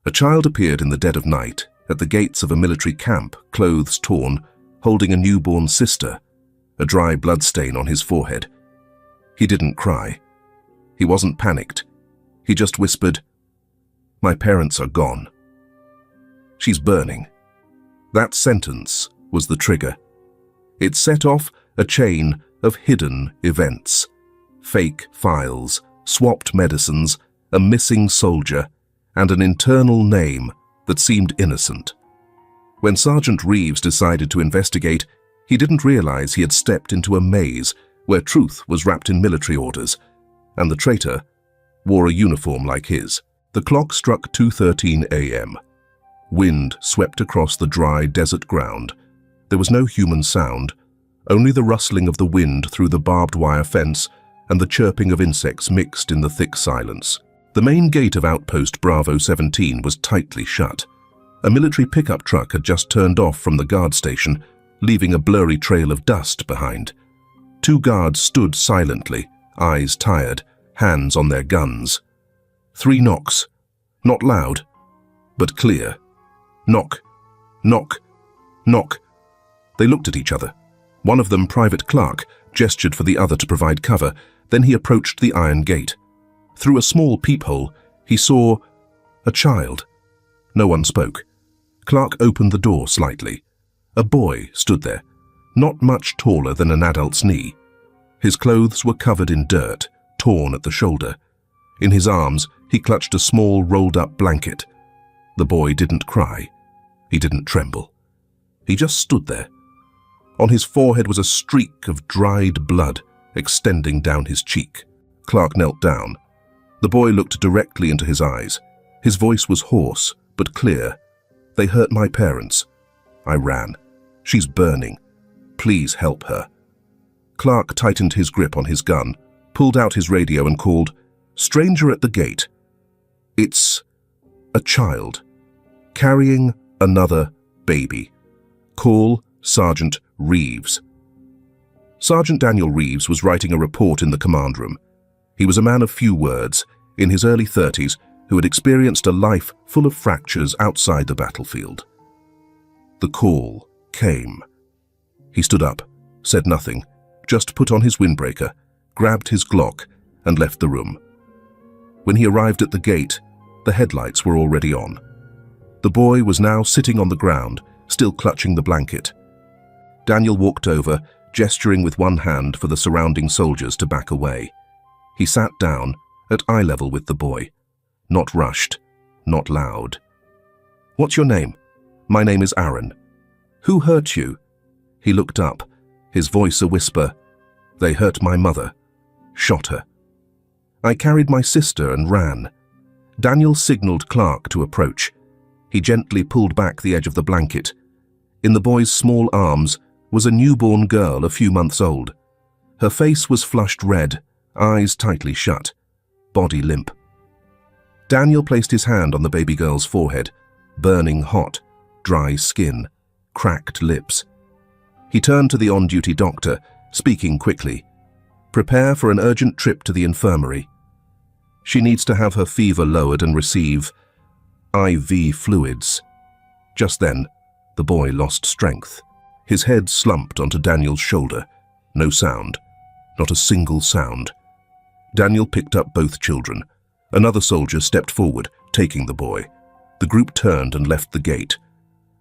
A child appeared in the dead of night at the gates of a military camp, clothes torn, holding a newborn sister, a dry blood stain on his forehead. He didn't cry. He wasn't panicked. He just whispered, "My parents are gone. She's burning." That sentence was the trigger. It set off a chain of hidden events. Fake files, swapped medicines, a missing soldier, and an internal name that seemed innocent. When Sergeant Reeves decided to investigate, he didn't realize he had stepped into a maze where truth was wrapped in military orders, and the traitor wore a uniform like his. The clock struck 2:13 a.m. Wind swept across the dry desert ground. There was no human sound, only the rustling of the wind through the barbed wire fence and the chirping of insects mixed in the thick silence. The main gate of Outpost Bravo 17 was tightly shut. A military pickup truck had just turned off from the guard station, leaving a blurry trail of dust behind. Two guards stood silently, eyes tired, hands on their guns. 3 knocks. Not loud, but clear. Knock, knock, knock. They looked at each other. One of them, Private Clark, gestured for the other to provide cover. Then he approached the iron gate. Through a small peephole, he saw a child. No one spoke. Clark opened the door slightly. A boy stood there, not much taller than an adult's knee. His clothes were covered in dirt, torn at the shoulder. In his arms, he clutched a small rolled-up blanket. The boy didn't cry. He didn't tremble. He just stood there. On his forehead was a streak of dried blood extending down his cheek. Clark knelt down. The boy looked directly into his eyes. His voice was hoarse, but clear. "They hurt my parents. I ran. She's burning. Please help her." Clark tightened his grip on his gun, pulled out his radio and called, "Stranger at the gate. It's a child. Carrying another baby. Call Sergeant Reeves." Sergeant Daniel Reeves was writing a report in the command room. He was a man of few words, in his early 30s, who had experienced a life full of fractures outside the battlefield. The call came. He stood up, said nothing, just put on his windbreaker, grabbed his Glock, and left the room. When he arrived at the gate, the headlights were already on. The boy was now sitting on the ground, still clutching the blanket. Daniel walked over, gesturing with one hand for the surrounding soldiers to back away. He sat down, at eye level with the boy. Not rushed, not loud. "What's your name?" "My name is Aaron." "Who hurt you?" He looked up, his voice a whisper. "They hurt my mother. Shot her. I carried my sister and ran." Daniel signaled Clark to approach. He gently pulled back the edge of the blanket. In the boy's small arms was a newborn girl a few months old. Her face was flushed red, eyes tightly shut, body limp. Daniel placed his hand on the baby girl's forehead, burning hot, dry skin, cracked lips. He turned to the on-duty doctor, speaking quickly. "Prepare for an urgent trip to the infirmary. She needs to have her fever lowered and receive IV fluids." Just then, the boy lost strength. His head slumped onto Daniel's shoulder. No sound. Not a single sound. Daniel picked up both children. Another soldier stepped forward, taking the boy. The group turned and left the gate.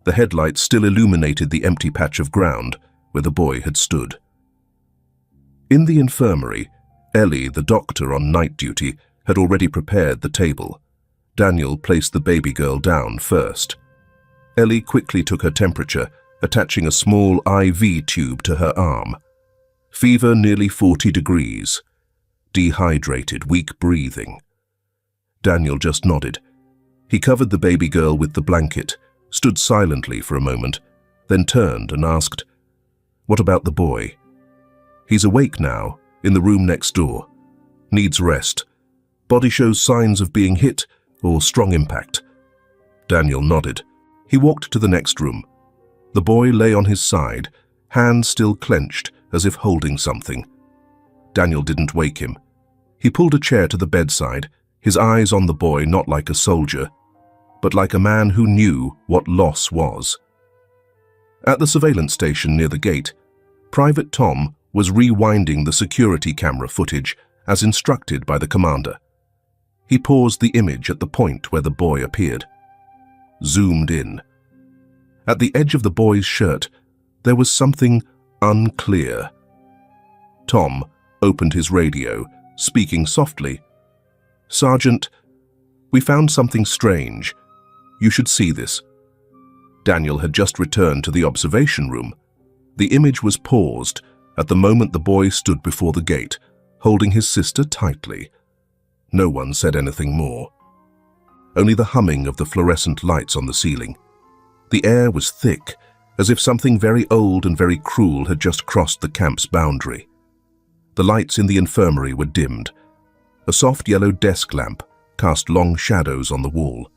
The headlights still illuminated the empty patch of ground where the boy had stood. In the infirmary, Ellie, the doctor on night duty, had already prepared the table. Daniel placed the baby girl down first. Ellie quickly took her temperature, attaching a small IV tube to her arm. Fever nearly 40 degrees. Dehydrated, weak breathing. Daniel just nodded. He covered the baby girl with the blanket, stood silently for a moment, then turned and asked, "What about the boy?" "He's awake now, in the room next door. Needs rest. Body shows signs of being hit or strong impact." Daniel nodded. He walked to the next room. The boy lay on his side, hands still clenched as if holding something. Daniel didn't wake him. He pulled a chair to the bedside, his eyes on the boy, not like a soldier, but like a man who knew what loss was. At the surveillance station near the gate, Private Tom was rewinding the security camera footage as instructed by the commander. He paused the image at the point where the boy appeared. Zoomed in. At the edge of the boy's shirt, there was something unclear. Tom opened his radio, speaking softly. "Sergeant, we found something strange. You should see this." Daniel had just returned to the observation room. The image was paused at the moment the boy stood before the gate, holding his sister tightly. No one said anything more. Only the humming of the fluorescent lights on the ceiling. The air was thick, as if something very old and very cruel had just crossed the camp's boundary. The lights in the infirmary were dimmed. A soft yellow desk lamp cast long shadows on the wall.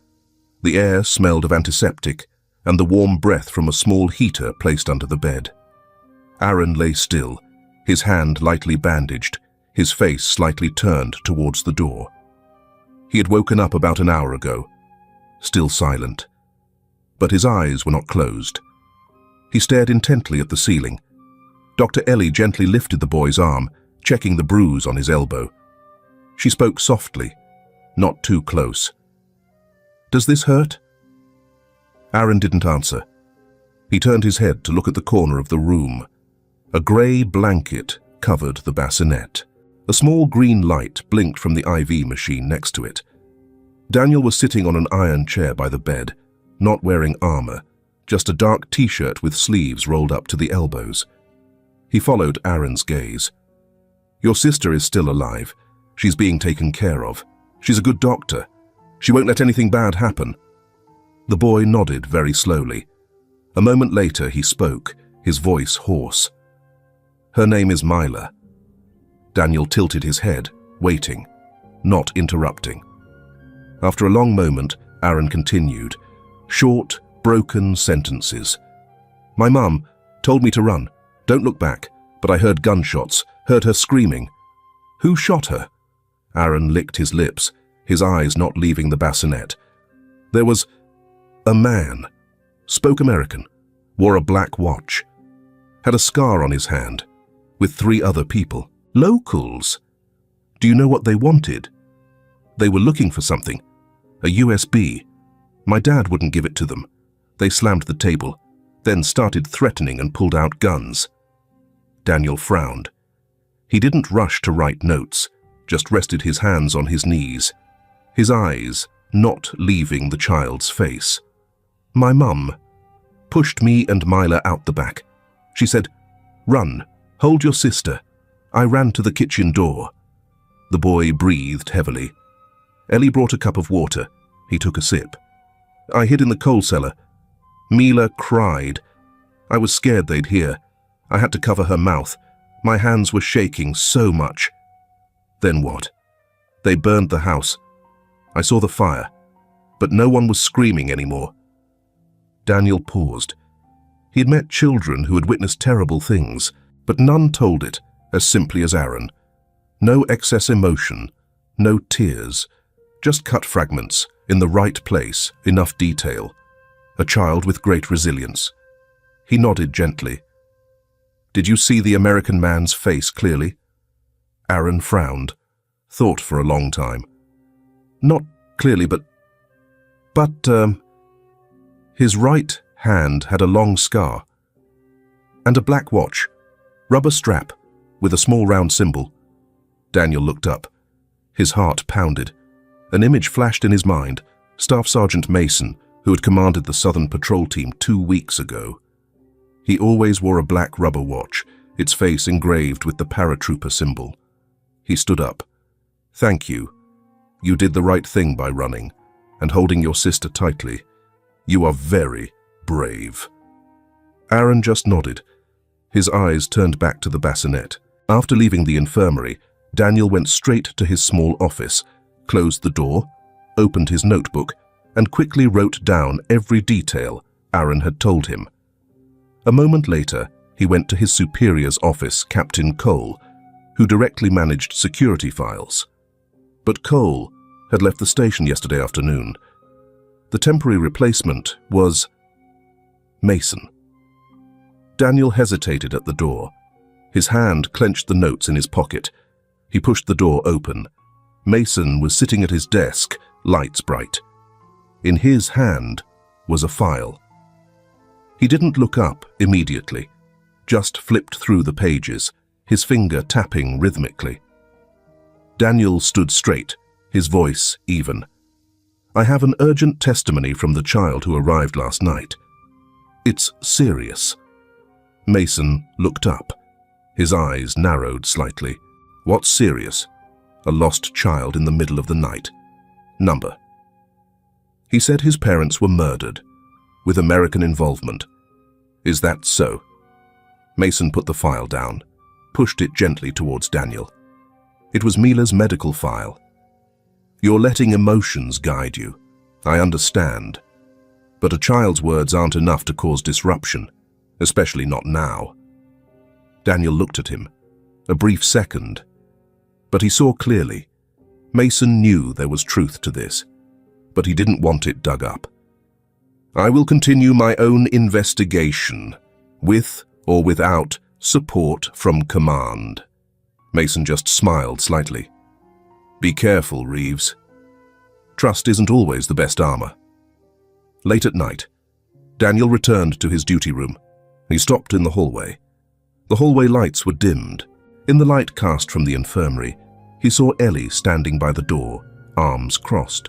The air smelled of antiseptic and the warm breath from a small heater placed under the bed. Aaron lay still, his hand lightly bandaged, his face slightly turned towards the door. He had woken up about an hour ago, still silent. But his eyes were not closed. He stared intently at the ceiling. Dr. Ellie gently lifted the boy's arm, checking the bruise on his elbow. She spoke softly, not too close. "Does this hurt?" Aaron didn't answer. He turned his head to look at the corner of the room. A grey blanket covered the bassinet. A small green light blinked from the IV machine next to it. Daniel was sitting on an iron chair by the bed, not wearing armor, just a dark t-shirt with sleeves rolled up to the elbows. He followed Aaron's gaze. "Your sister is still alive. She's being taken care of. She's a good doctor. She won't let anything bad happen." The boy nodded very slowly. A moment later he spoke, his voice hoarse. "Her name is Myla." Daniel tilted his head, waiting, not interrupting. After a long moment, Aaron continued, short, broken sentences. "My mum told me to run. Don't look back, but I heard gunshots, heard her screaming." "Who shot her?" Aaron licked his lips, his eyes not leaving the bassinet. "There was a man, spoke American, wore a black watch, had a scar on his hand, with 3 other people. Locals. Do you know what they wanted? They were looking for something, a USB. My dad wouldn't give it to them. They slammed the table, then started threatening and pulled out guns." Daniel frowned. He didn't rush to write notes, just rested his hands on his knees, his eyes not leaving the child's face. "My mum pushed me and Myla out the back. She said, 'Run, hold your sister.' I ran to the kitchen door." The boy breathed heavily. Ellie brought a cup of water. He took a sip. "I hid in the coal cellar. Myla cried. I was scared they'd hear. I had to cover her mouth. My hands were shaking so much." "Then what?" "They burned the house. I saw the fire, but no one was screaming anymore." Daniel paused. He had met children who had witnessed terrible things, but none told it as simply as Aaron. No excess emotion, no tears, just cut fragments, in the right place, enough detail. A child with great resilience. He nodded gently. "Did you see the American man's face clearly?" Aaron frowned, thought for a long time. "Not clearly, but his right hand had a long scar, and a black watch, rubber strap, with a small round symbol." Daniel looked up. His heart pounded. An image flashed in his mind, Staff Sergeant Mason, who had commanded the Southern Patrol Team 2 weeks ago. He always wore a black rubber watch, its face engraved with the paratrooper symbol. He stood up. "Thank you. You did the right thing by running, and holding your sister tightly. You are very brave." Aaron just nodded. His eyes turned back to the bassinet. After leaving the infirmary, Daniel went straight to his small office, closed the door, opened his notebook, and quickly wrote down every detail Aaron had told him. A moment later, he went to his superior's office, Captain Cole, who directly managed security files. But Cole had left the station yesterday afternoon. The temporary replacement was Mason. Daniel hesitated at the door. His hand clenched the notes in his pocket. He pushed the door open. Mason was sitting at his desk, lights bright. In his hand was a file. He didn't look up immediately, just flipped through the pages, his finger tapping rhythmically. Daniel stood straight, his voice even. "I have an urgent testimony from the child who arrived last night. It's serious." Mason looked up. His eyes narrowed slightly. "What's serious?" "A lost child in the middle of the night." "Number?" "He said his parents were murdered, with American involvement." "Is that so?" Mason put the file down, pushed it gently towards Daniel. It was Mila's medical file. "You're letting emotions guide you. I understand. But a child's words aren't enough to cause disruption, especially not now." Daniel looked at him, a brief second, but he saw clearly. Mason knew there was truth to this, but he didn't want it dug up. "I will continue my own investigation, with or without support from command." Mason just smiled slightly. "Be careful, Reeves. Trust isn't always the best armor." Late at night, Daniel returned to his duty room. He stopped in the hallway. The hallway lights were dimmed. In the light cast from the infirmary, he saw Ellie standing by the door, arms crossed.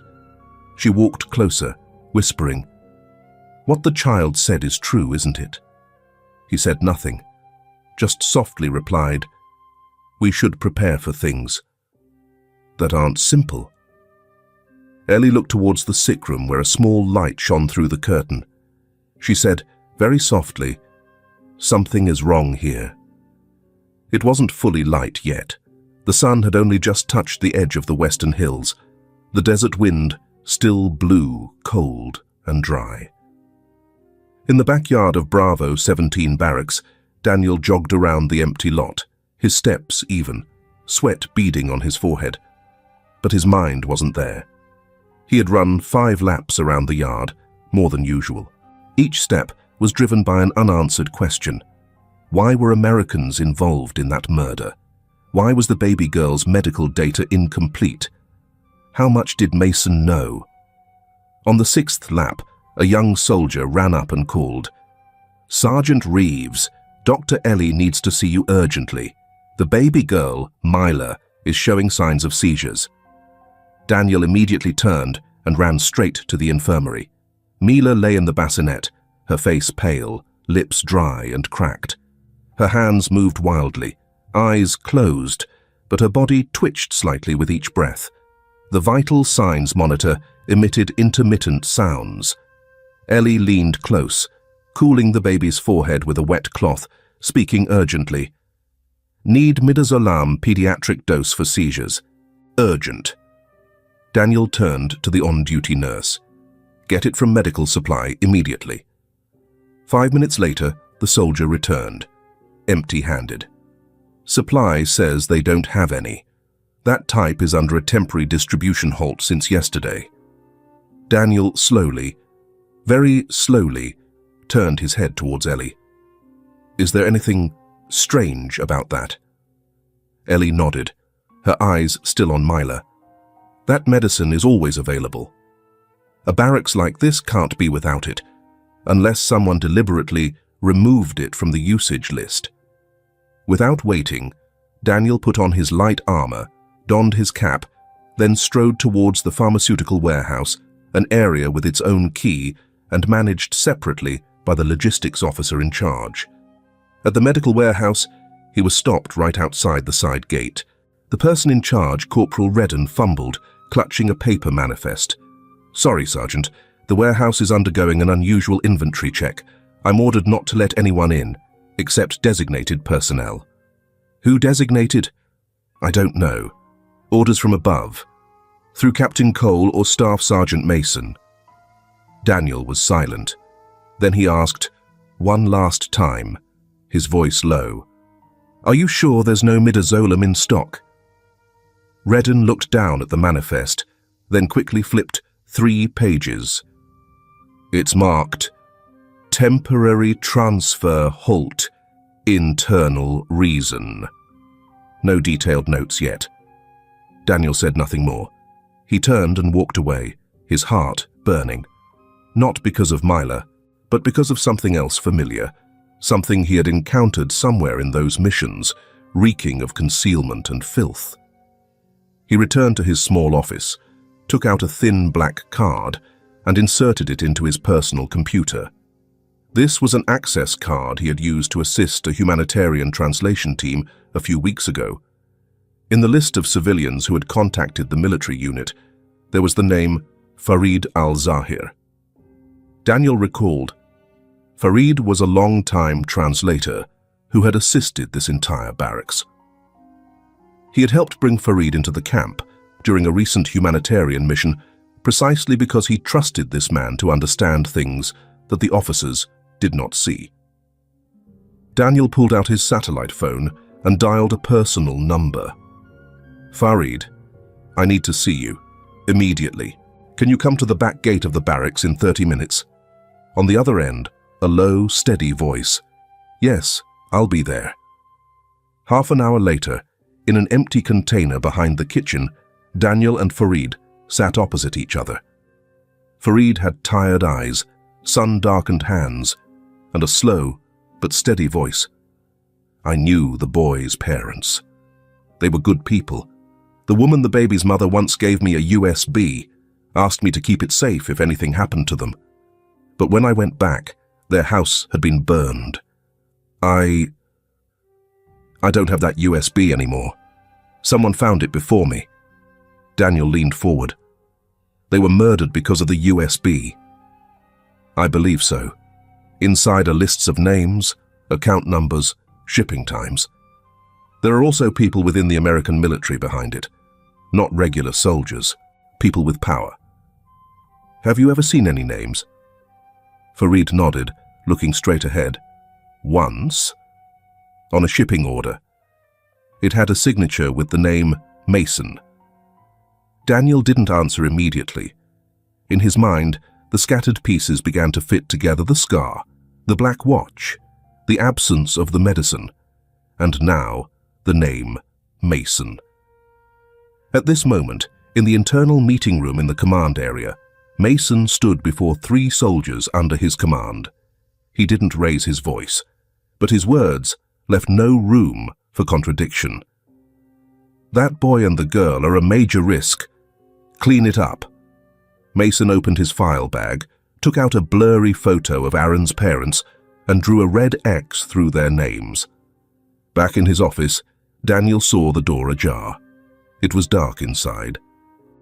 She walked closer, whispering, "What the child said is true, isn't it?" He said nothing, just softly replied, "We should prepare for things that aren't simple." Ellie looked towards the sick room where a small light shone through the curtain. She said, very softly, "Something is wrong here." It wasn't fully light yet. The sun had only just touched the edge of the western hills. The desert wind still blew, cold and dry. In the backyard of Bravo 17 barracks, Daniel jogged around the empty lot, his steps even, sweat beading on his forehead. But his mind wasn't there. He had run 5 laps around the yard, more than usual. Each step was driven by an unanswered question. Why were Americans involved in that murder? Why was the baby girl's medical data incomplete? How much did Mason know? On the 6th lap, a young soldier ran up and called, "Sergeant Reeves, Dr. Ellie needs to see you urgently. The baby girl, Mila, is showing signs of seizures." Daniel immediately turned and ran straight to the infirmary. Mila lay in the bassinet, her face pale, lips dry and cracked. Her hands moved wildly, eyes closed, but her body twitched slightly with each breath. The vital signs monitor emitted intermittent sounds. Ellie leaned close, cooling the baby's forehead with a wet cloth, speaking urgently. "Need midazolam pediatric dose for seizures. Urgent." Daniel turned to the on-duty nurse. "Get it from medical supply immediately." 5 minutes later, the soldier returned, empty-handed. "Supply says they don't have any. That type is under a temporary distribution halt since yesterday." Daniel slowly, very slowly, turned his head towards Ellie. "Is there anything strange about that?" Ellie nodded, her eyes still on Mila. "That medicine is always available. A barracks like this can't be without it, unless someone deliberately removed it from the usage list." Without waiting, Daniel put on his light armor, donned his cap, then strode towards the pharmaceutical warehouse, an area with its own key and managed separately by the logistics officer in charge. At the medical warehouse, he was stopped right outside the side gate. The person in charge, Corporal Redden, fumbled, clutching a paper manifest. "Sorry, Sergeant. The warehouse is undergoing an unusual inventory check. I'm ordered not to let anyone in, except designated personnel." "Who designated?" "I don't know. Orders from above. Through Captain Cole or Staff Sergeant Mason." Daniel was silent. Then he asked, one last time, his voice low, "Are you sure there's no midazolam in stock?" Redden looked down at the manifest, then quickly flipped 3 pages. It's marked, "Temporary transfer halt, internal reason." No detailed notes yet. Daniel said nothing more. He turned and walked away, his heart burning. Not because of Myla, but because of something else familiar, something he had encountered somewhere in those missions, reeking of concealment and filth. He returned to his small office, took out a thin black card, and inserted it into his personal computer. This was an access card he had used to assist a humanitarian translation team a few weeks ago. In the list of civilians who had contacted the military unit, there was the name Farid al-Zahir. Daniel recalled, Farid was a long-time translator who had assisted this entire barracks. He had helped bring Farid into the camp during a recent humanitarian mission precisely because he trusted this man to understand things that the officers did not see. Daniel pulled out his satellite phone and dialed a personal number. "Farid, I need to see you. Immediately. Can you come to the back gate of the barracks in 30 minutes? On the other end, a low, steady voice. "Yes, I'll be there." Half an hour later, in an empty container behind the kitchen, Daniel and Farid sat opposite each other. Farid had tired eyes, sun-darkened hands, and a slow but steady voice. "I knew the boy's parents. They were good people. The woman the baby's mother once gave me a USB, asked me to keep it safe if anything happened to them. But when I went back, their house had been burned. I don't have that USB anymore. Someone found it before me." Daniel leaned forward. "They were murdered because of the USB." "I believe so. Inside are lists of names, account numbers, shipping times. There are also people within the American military behind it. Not regular soldiers, people with power. Have you ever seen any names?" Farid nodded, looking straight ahead. "Once. On a shipping order. It had a signature with the name Mason." Daniel didn't answer immediately. In his mind, the scattered pieces began to fit together: the scar, the black watch, the absence of the medicine, and now the name Mason. At this moment, in the internal meeting room in the command area, Mason stood before 3 soldiers under his command. He didn't raise his voice, but his words left no room for contradiction. "That boy and the girl are a major risk. Clean it up." Mason opened his file bag, took out a blurry photo of Aaron's parents, and drew a red X through their names. Back in his office, Daniel saw the door ajar. It was dark inside.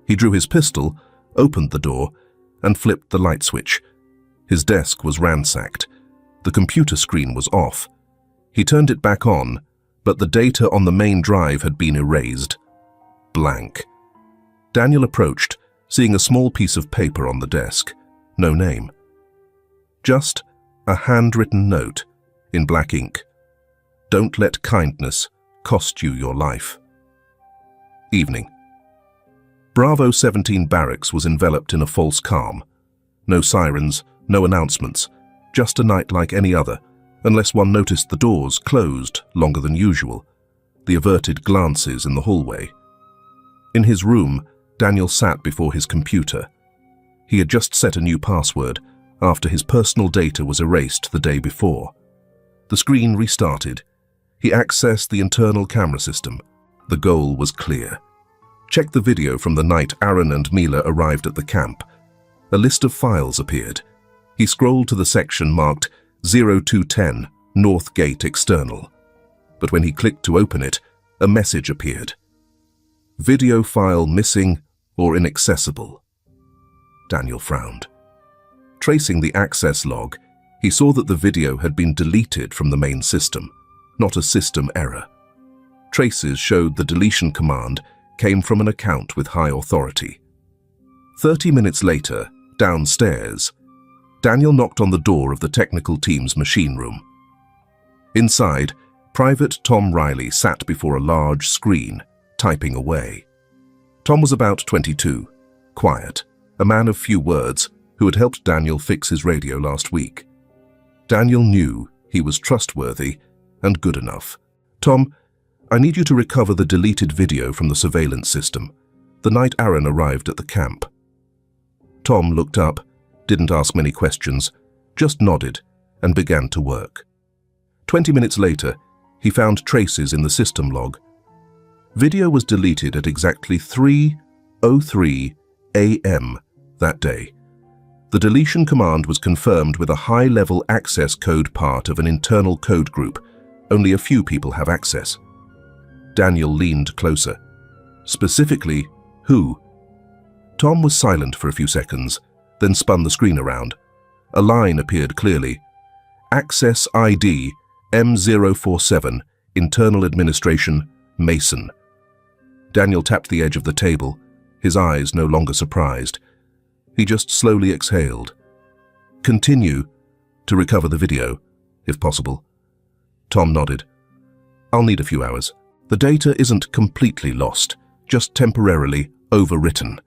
He drew his pistol, opened the door, and flipped the light switch. His desk was ransacked. The computer screen was off. He turned it back on, but the data on the main drive had been erased. Blank. Daniel approached, seeing a small piece of paper on the desk. No name. Just a handwritten note in black ink. "Don't let kindness cost you your life." Evening. Bravo 17 barracks was enveloped in a false calm. No sirens, no announcements, just a night like any other, unless one noticed the doors closed longer than usual, the averted glances in the hallway. In his room, Daniel sat before his computer. He had just set a new password after his personal data was erased the day before. The screen restarted. He accessed the internal camera system. The goal was clear. Check the video from the night Aaron and Mila arrived at the camp. A list of files appeared. He scrolled to the section marked 0210 North Gate External. But when he clicked to open it, a message appeared. "Video file missing or inaccessible." Daniel frowned. Tracing the access log, he saw that the video had been deleted from the main system, not a system error. Traces showed the deletion command came from an account with high authority. 30 minutes later, downstairs, Daniel knocked on the door of the technical team's machine room. Inside, Private Tom Riley sat before a large screen, typing away. Tom was about 22, quiet, a man of few words, who had helped Daniel fix his radio last week. Daniel knew he was trustworthy and good enough. "Tom, I need you to recover the deleted video from the surveillance system, the night Aaron arrived at the camp." Tom looked up, didn't ask many questions, just nodded and began to work. 20 minutes later, he found traces in the system log. Video was deleted at exactly 3:03 a.m. that day. The deletion command was confirmed with a high-level access code part of an internal code group. Only a few people have access. Daniel leaned closer. Specifically, who? Tom was silent for a few seconds, then spun the screen around. A line appeared clearly. Access ID M047, Internal Administration, Mason. Daniel tapped the edge of the table, his eyes no longer surprised. He just slowly exhaled. "Continue to recover the video, if possible." Tom nodded. "I'll need a few hours. The data isn't completely lost, just temporarily overwritten."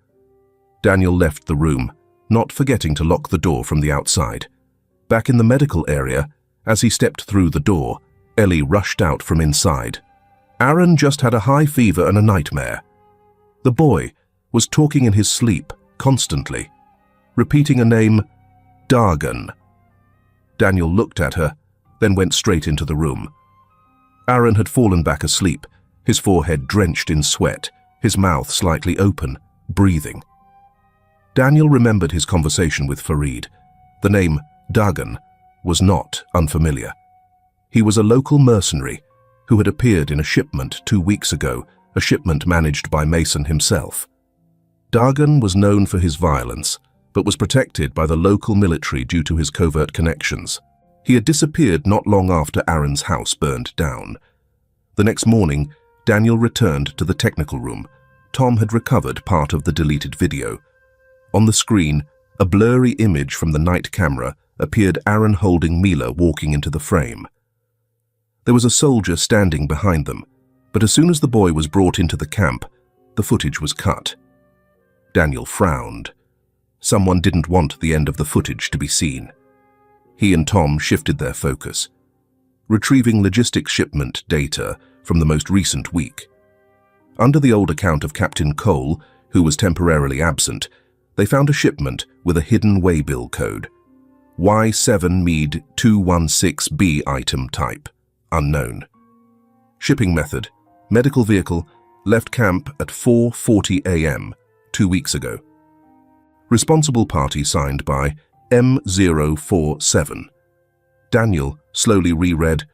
Daniel left the room, not forgetting to lock the door from the outside. Back in the medical area, as he stepped through the door, Ellie rushed out from inside. Aaron just had a high fever and a nightmare. The boy was talking in his sleep, constantly, repeating a name, Dargan. Daniel looked at her, then went straight into the room. Aaron had fallen back asleep, his forehead drenched in sweat, his mouth slightly open, breathing. Daniel remembered his conversation with Fareed. The name Dargan was not unfamiliar. He was a local mercenary who had appeared in a shipment 2 weeks ago, a shipment managed by Mason himself. Dargan was known for his violence, but was protected by the local military due to his covert connections. He had disappeared not long after Aaron's house burned down. The next morning, Daniel returned to the technical room. Tom had recovered part of the deleted video. On the screen, a blurry image from the night camera appeared Aaron holding Mila walking into the frame. There was a soldier standing behind them, but as soon as the boy was brought into the camp, the footage was cut. Daniel frowned. Someone didn't want the end of the footage to be seen. He and Tom shifted their focus, retrieving logistics shipment data from the most recent week. Under the old account of Captain Cole, who was temporarily absent, they found a shipment with a hidden waybill code. Y7 Mead 216B item type, unknown. Shipping method, medical vehicle, left camp at 4:40 a.m. 2 weeks ago. Responsible party signed by M047. Daniel slowly reread,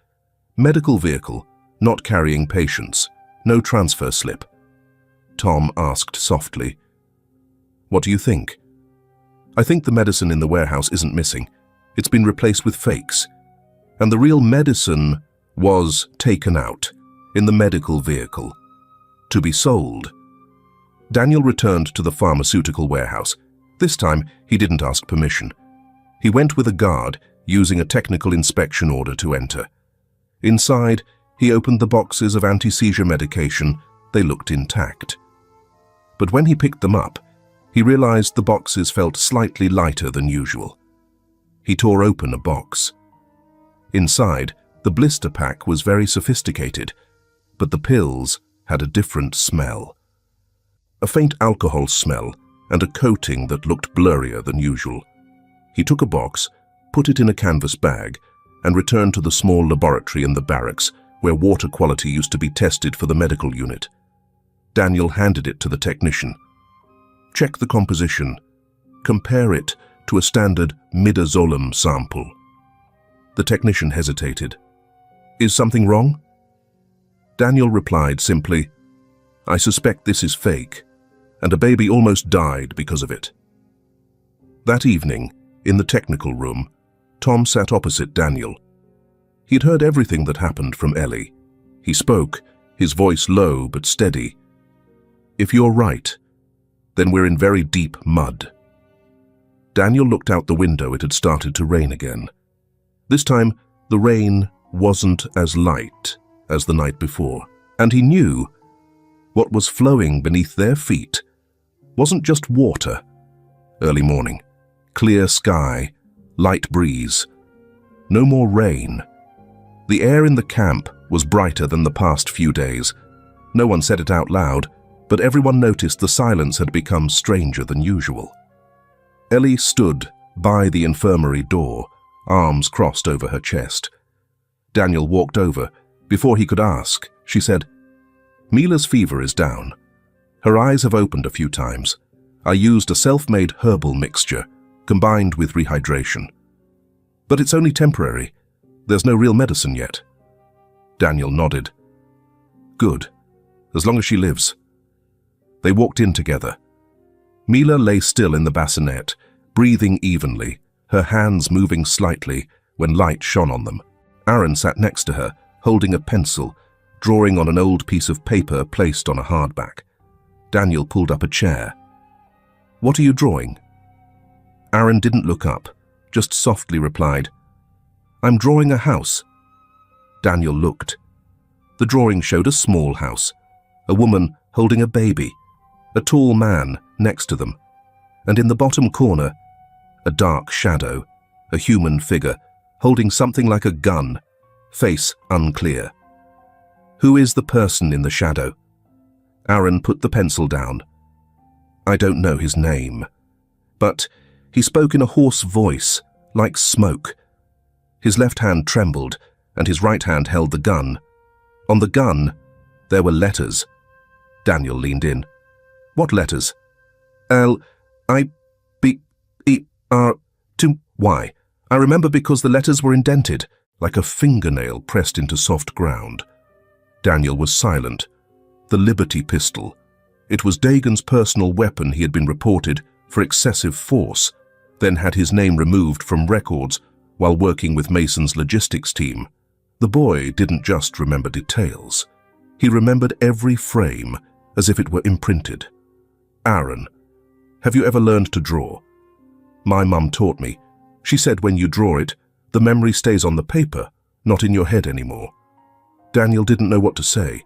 medical vehicle, not carrying patients, no transfer slip. Tom asked softly, "What do you think?" "I think the medicine in the warehouse isn't missing. It's been replaced with fakes. And the real medicine was taken out in the medical vehicle to be sold." Daniel returned to the pharmaceutical warehouse. This time, he didn't ask permission. He went with a guard, using a technical inspection order to enter. Inside, he opened the boxes of anti-seizure medication. They looked intact. But when he picked them up, he realized the boxes felt slightly lighter than usual. He tore open a box. Inside, the blister pack was very sophisticated, but the pills had a different smell. A faint alcohol smell and a coating that looked blurrier than usual. He took a box, put it in a canvas bag, and returned to the small laboratory in the barracks where water quality used to be tested for the medical unit. Daniel handed it to the technician. "Check the composition. Compare it to a standard midazolam sample." The technician hesitated. "Is something wrong?" Daniel replied simply, "I suspect this is fake, and a baby almost died because of it." That evening, in the technical room, Tom sat opposite Daniel. He'd heard everything that happened from Ellie. He spoke, his voice low but steady. "If you're right, then we're in very deep mud." Daniel looked out the window. It had started to rain again. This time, the rain wasn't as light as the night before, and he knew what was flowing beneath their feet wasn't just water. Early morning, Clear sky, light breeze. No more rain. The air in the camp was brighter than the past few days. No one said it out loud, but everyone noticed the silence had become stranger than usual. Ellie stood by the infirmary door, arms crossed over her chest. Daniel walked over. Before he could ask, she said, "Mila's fever is down. Her eyes have opened a few times. I used a self-made herbal mixture, combined with rehydration. But it's only temporary. There's no real medicine yet." Daniel nodded. "Good, as long as she lives." They walked in together. Mila lay still in the bassinet, breathing evenly, her hands moving slightly when light shone on them. Aaron sat next to her, holding a pencil, drawing on an old piece of paper placed on a hardback. Daniel pulled up a chair. "What are you drawing?" Aaron didn't look up, just softly replied, "I'm drawing a house." Daniel looked. The drawing showed a small house, a woman holding a baby, a tall man next to them, and in the bottom corner, a dark shadow, a human figure, holding something like a gun, face unclear. "Who is the person in the shadow?" Aaron put the pencil down. "I don't know his name." But he spoke in a hoarse voice, like smoke. His left hand trembled, and his right hand held the gun. On the gun, there were letters. Daniel leaned in. "What letters?" L-I-B-E-R-2-Y. I remember because the letters were indented, like a fingernail pressed into soft ground. Daniel was silent. The Liberty pistol. It was Dagon's personal weapon. He had been reported for excessive force, then had his name removed from records while working with Mason's logistics team. The boy didn't just remember details. He remembered every frame as if it were imprinted. "Aaron, have you ever learned to draw?" "My mum taught me. She said when you draw it, the memory stays on the paper, not in your head anymore." Daniel didn't know what to say.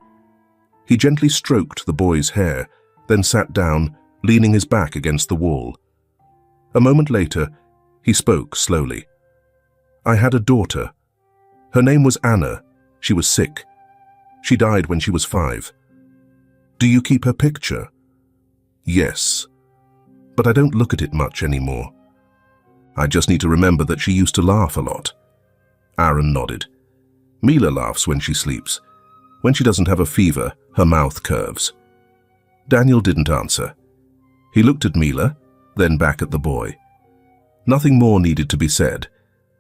He gently stroked the boy's hair, then sat down, leaning his back against the wall. A moment later, he spoke slowly. "I had a daughter. Her name was Anna. She was sick. She died when she was 5. Do you keep her picture?" "Yes, but I don't look at it much anymore. I just need to remember that she used to laugh a lot." Aaron nodded. "Mila laughs when she sleeps. When she doesn't have a fever, her mouth curves." Daniel didn't answer. He looked at Mila, then back at the boy. Nothing more needed to be said,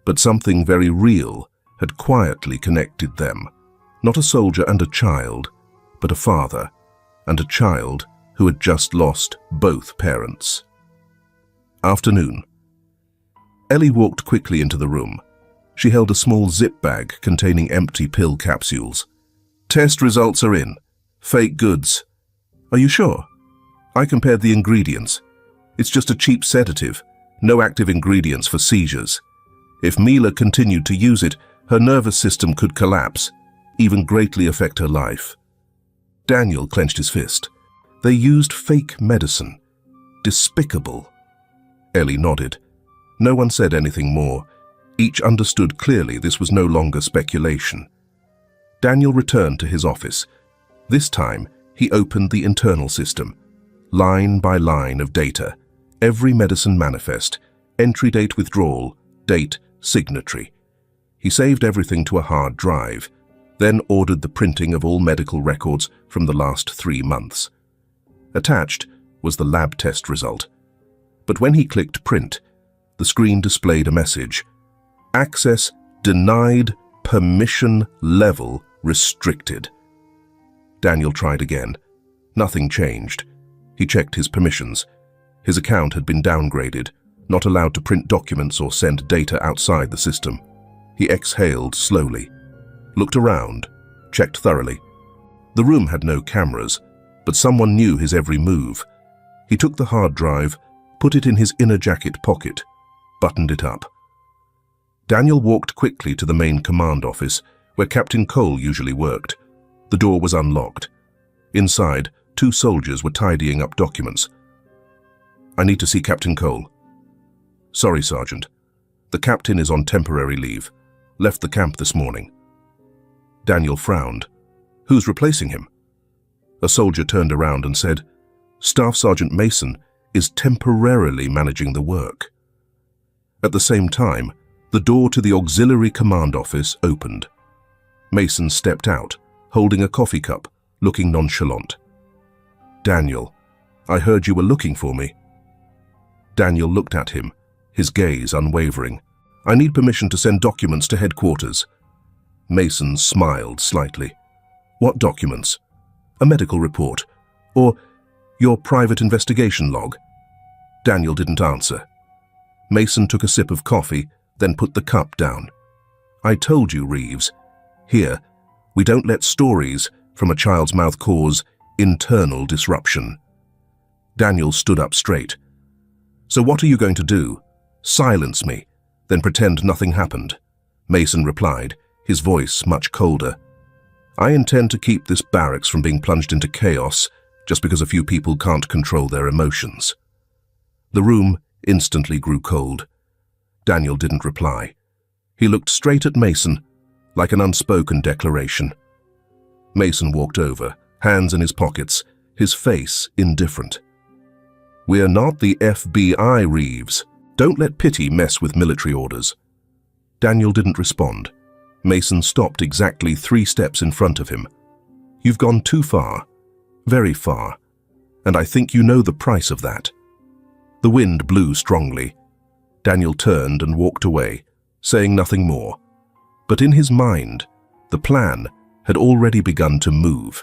but something very real had quietly connected them. Not a soldier and a child, but a father and a child who had just lost both parents. Afternoon. Ellie walked quickly into the room. She held a small zip bag containing empty pill capsules. "Test results are in. Fake goods." "Are you sure?" "I compared the ingredients. It's just a cheap sedative, no active ingredients for seizures. If Mila continued to use it, her nervous system could collapse, even greatly affect her life." Daniel clenched his fist. They used fake medicine. Despicable. Ellie nodded. No one said anything more. Each understood clearly this was no longer speculation. Daniel returned to his office. This time, he opened the internal system. Line by line of data. Every medicine manifest. Entry date withdrawal. Date, signatory. He saved everything to a hard drive, then ordered the printing of all medical records from the last 3 months. Attached was the lab test result. But when he clicked print, the screen displayed a message. "Access denied, permission level restricted." Daniel tried again. Nothing changed. He checked his permissions. His account had been downgraded, not allowed to print documents or send data outside the system. He exhaled slowly, looked around, checked thoroughly. The room had no cameras, but someone knew his every move. He took the hard drive, put it in his inner jacket pocket, buttoned it up. Daniel walked quickly to the main command office, where Captain Cole usually worked. The door was unlocked. Inside, 2 soldiers were tidying up documents. "I need to see Captain Cole." Sorry, Sergeant. The captain is on temporary leave. Left the camp this morning. Daniel frowned. Who's replacing him? A soldier turned around and said, Staff Sergeant Mason is temporarily managing the work. At the same time, the door to the auxiliary command office opened. Mason stepped out, holding a coffee cup, looking nonchalant. Daniel, I heard you were looking for me. Daniel looked at him, his gaze unwavering. I need permission to send documents to headquarters. Mason smiled slightly. What documents? A medical report? Or your private investigation log? Daniel didn't answer. Mason took a sip of coffee, then put the cup down. I told you, Reeves. Here, we don't let stories from a child's mouth cause internal disruption. Daniel stood up straight. So what are you going to do? Silence me, then pretend nothing happened? Mason replied, his voice much colder. I intend to keep this barracks from being plunged into chaos just because a few people can't control their emotions. The room instantly grew cold. Daniel didn't reply. He looked straight at Mason, like an unspoken declaration. Mason walked over, hands in his pockets, his face indifferent. We're not the FBI, Reeves. Don't let pity mess with military orders. Daniel didn't respond. Mason stopped exactly 3 steps in front of him. You've gone too far, very far, and I think you know the price of that. The wind blew strongly. Daniel turned and walked away, saying nothing more. But in his mind, the plan had already begun to move.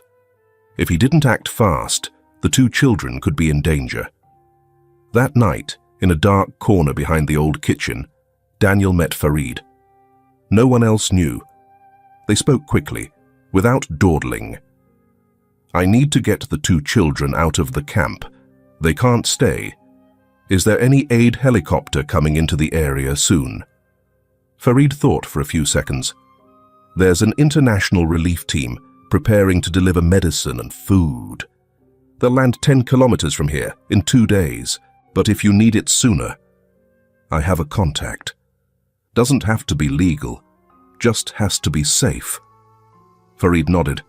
If he didn't act fast, the 2 children could be in danger. That night, in a dark corner behind the old kitchen, Daniel met Farid. No one else knew. They spoke quickly, without dawdling. I need to get the 2 children out of the camp. They can't stay. Is there any aid helicopter coming into the area soon? Farid thought for a few seconds. There's an international relief team preparing to deliver medicine and food. They'll land 10 kilometers from here in 2 days, but if you need it sooner, I have a contact. Doesn't have to be legal, just has to be safe. Farid nodded.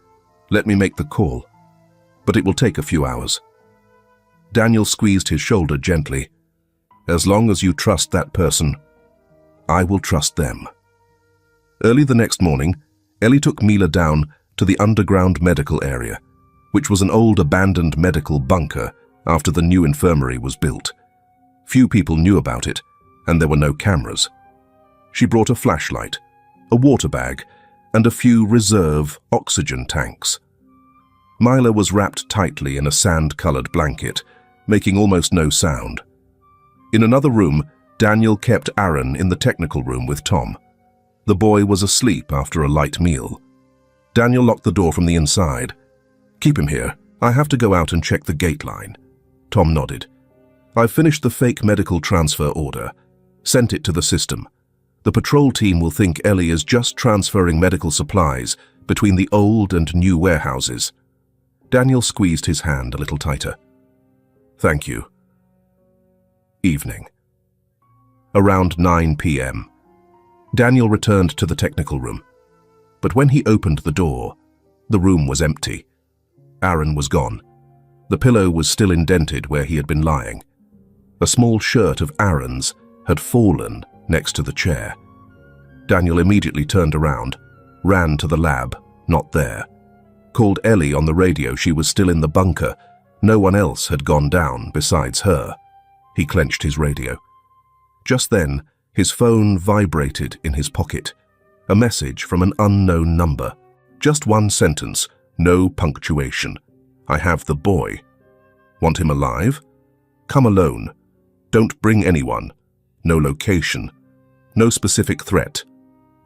Let me make the call, but it will take a few hours. Daniel squeezed his shoulder gently. As long as you trust that person, I will trust them. Early the next morning, Ellie took Mila down to the underground medical area, which was an old abandoned medical bunker after the new infirmary was built. Few people knew about it, and there were no cameras. She brought a flashlight, a water bag, and a few reserve oxygen tanks. Mila was wrapped tightly in a sand-colored blanket, making almost no sound. In another room, Daniel kept Aaron in the technical room with Tom. The boy was asleep after a light meal. Daniel locked the door from the inside. Keep him here. I have to go out and check the gate line. Tom nodded. I've finished the fake medical transfer order. Sent it to the system. The patrol team will think Ellie is just transferring medical supplies between the old and new warehouses. Daniel squeezed his hand a little tighter. Thank you. Evening. Around 9 p.m. Daniel returned to the technical room. But when he opened the door, the room was empty. Aaron was gone. The pillow was still indented where he had been lying. A small shirt of Aaron's had fallen next to the chair. Daniel immediately turned around, ran to the lab, not there. Called Ellie on the radio. She was still in the bunker. No one else had gone down besides her. He clenched his radio. Just then, his phone vibrated in his pocket. A message from an unknown number. Just one sentence, no punctuation. I have the boy. Want him alive? Come alone. Don't bring anyone. No location. No specific threat,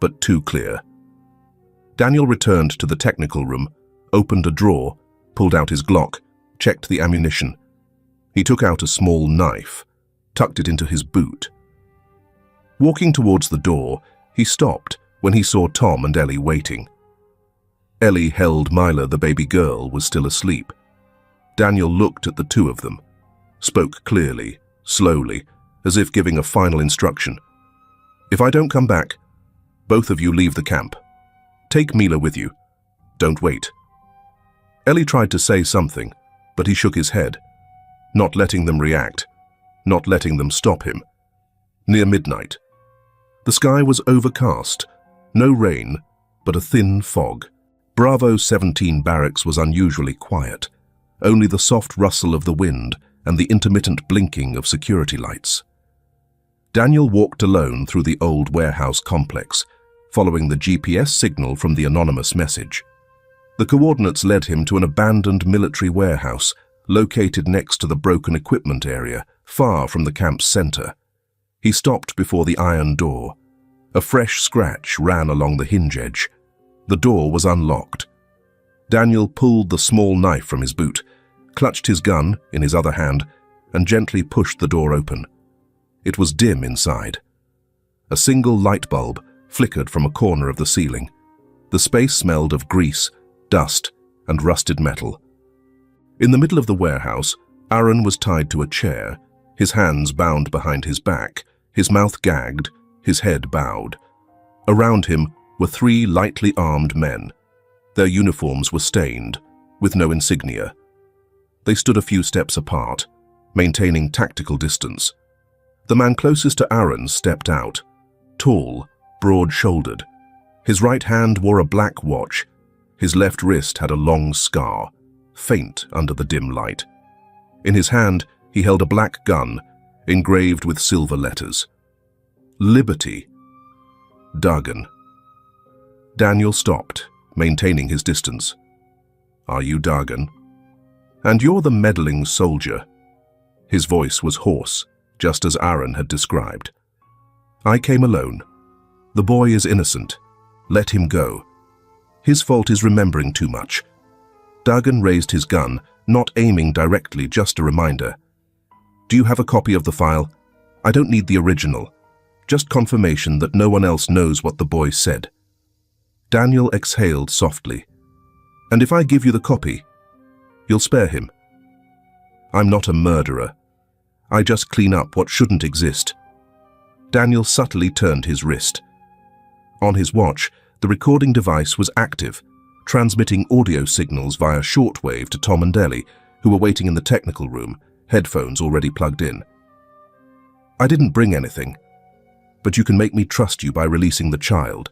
but too clear. Daniel returned to the technical room, opened a drawer, pulled out his Glock, checked the ammunition. He took out a small knife, tucked it into his boot. Walking towards the door, he stopped when he saw Tom and Ellie waiting. Ellie held Mila, the baby girl, was still asleep. Daniel looked at the 2 of them, spoke clearly, slowly, as if giving a final instruction. "If I don't come back, both of you leave the camp. Take Mila with you. Don't wait." Ellie tried to say something, but he shook his head, not letting them react, not letting them stop him. Near midnight. The sky was overcast, no rain, but a thin fog. Bravo 17 barracks was unusually quiet, only the soft rustle of the wind and the intermittent blinking of security lights. Daniel walked alone through the old warehouse complex, following the GPS signal from the anonymous message. The coordinates led him to an abandoned military warehouse located next to the broken equipment area, far from the camp's center. He stopped before the iron door. A fresh scratch ran along the hinge edge. The door was unlocked. Daniel pulled the small knife from his boot, clutched his gun in his other hand, and gently pushed the door open. It was dim inside. A single light bulb flickered from a corner of the ceiling. The space smelled of grease, dust, and rusted metal. In the middle of the warehouse, Aaron was tied to a chair, his hands bound behind his back, his mouth gagged, his head bowed. Around him were 3 lightly armed men. Their uniforms were stained, with no insignia. They stood a few steps apart, maintaining tactical distance. The man closest to Aaron stepped out, tall, broad-shouldered. His right hand wore a black watch. His left wrist had a long scar, faint under the dim light. In his hand, he held a black gun, engraved with silver letters. Liberty. Dagan. Daniel stopped, maintaining his distance. "Are you Dagan? And you're the meddling soldier." His voice was hoarse, just as Aaron had described. "I came alone. The boy is innocent. Let him go. His fault is remembering too much." Dagan raised his gun, not aiming directly, just a reminder. "Do you have a copy of the file? I don't need the original. Just confirmation that no one else knows what the boy said." Daniel exhaled softly. "And if I give you the copy, you'll spare him?" "I'm not a murderer. I just clean up what shouldn't exist." Daniel subtly turned his wrist. On his watch, the recording device was active, transmitting audio signals via shortwave to Tom and Ellie, who were waiting in the technical room, headphones already plugged in. "I didn't bring anything, but you can make me trust you by releasing the child.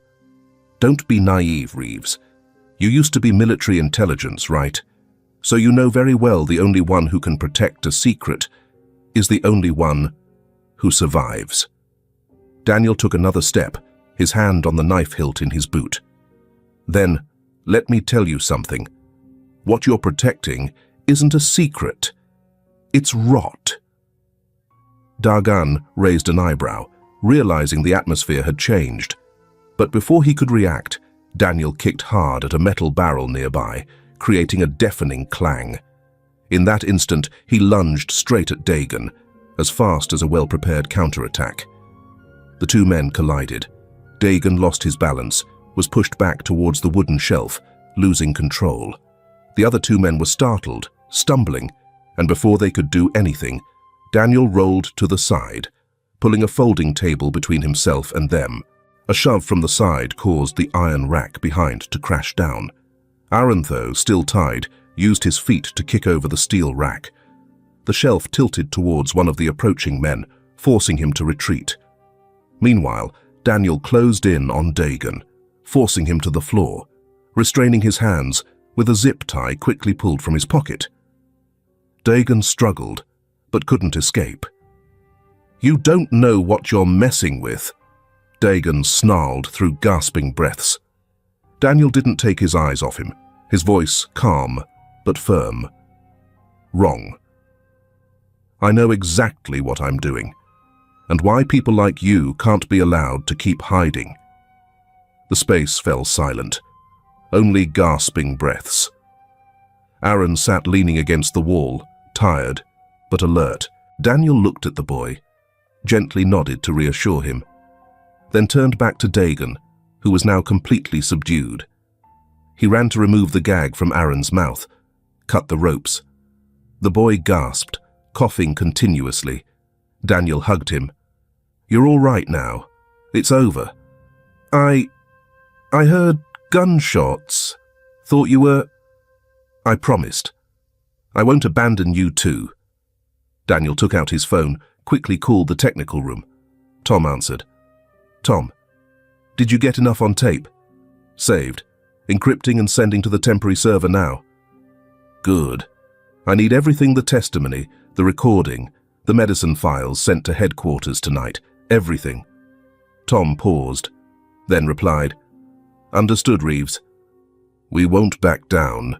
Don't be naive, Reeves. You used to be military intelligence, right? So you know very well the only one who can protect a secret is the only one who survives." Daniel took another step, his hand on the knife hilt in his boot. "Then, let me tell you something. What you're protecting isn't a secret. It's rot." Dagan raised an eyebrow, realizing the atmosphere had changed. But before he could react, Daniel kicked hard at a metal barrel nearby, creating a deafening clang. In that instant, he lunged straight at Dagan, as fast as a well-prepared counterattack. The 2 men collided. Dagan lost his balance, was pushed back towards the wooden shelf, losing control. The other 2 men were startled, stumbling, and before they could do anything, Daniel rolled to the side, pulling a folding table between himself and them. A shove from the side caused the iron rack behind to crash down. Aaron, though, still tied, used his feet to kick over the steel rack. The shelf tilted towards one of the approaching men, forcing him to retreat. Meanwhile, Daniel closed in on Dagan, forcing him to the floor, restraining his hands with a zip tie quickly pulled from his pocket. Dagan struggled, but couldn't escape. "You don't know what you're messing with," Dagan snarled through gasping breaths. Daniel didn't take his eyes off him, his voice calm but firm. "Wrong. I know exactly what I'm doing, and why people like you can't be allowed to keep hiding." The space fell silent, only gasping breaths. Aaron sat leaning against the wall, tired but alert. Daniel looked at the boy, gently nodded to reassure him, then turned back to Dagan, who was now completely subdued. He ran to remove the gag from Aaron's mouth, cut the ropes. The boy gasped, coughing continuously. Daniel hugged him. "You're all right now. It's over. I heard gunshots. Thought you were—" "I promised. I won't abandon you too." Daniel took out his phone, quickly called the technical room. Tom answered. "Tom, did you get enough on tape?" "Saved. Encrypting and sending to the temporary server now." "Good. I need everything, the testimony, the recording, the medicine files sent to headquarters tonight. Everything." Tom paused, then replied, "Understood, Reeves." "We won't back down."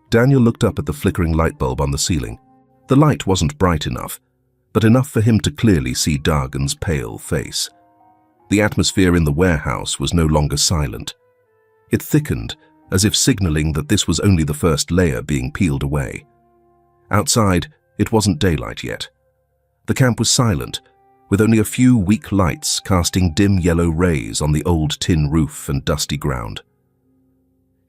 Daniel looked up at the flickering light bulb on the ceiling. The light wasn't bright enough, but enough for him to clearly see Dargan's pale face. The atmosphere in the warehouse was no longer silent. It thickened, as if signaling that this was only the first layer being peeled away. Outside, it wasn't daylight yet. The camp was silent, with only a few weak lights casting dim yellow rays on the old tin roof and dusty ground.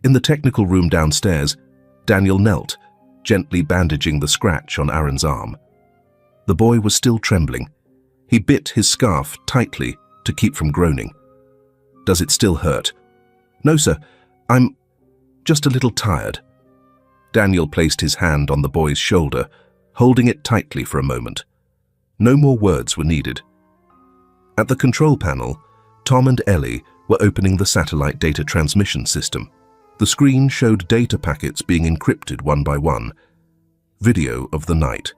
In the technical room downstairs, Daniel knelt, gently bandaging the scratch on Aaron's arm. The boy was still trembling. He bit his scarf tightly to keep from groaning. "Does it still hurt?" "No, sir. I'm just a little tired." Daniel placed his hand on the boy's shoulder, holding it tightly for a moment. No more words were needed. At the control panel, Tom and Ellie were opening the satellite data transmission system. The screen showed data packets being encrypted one by one. Video of the night.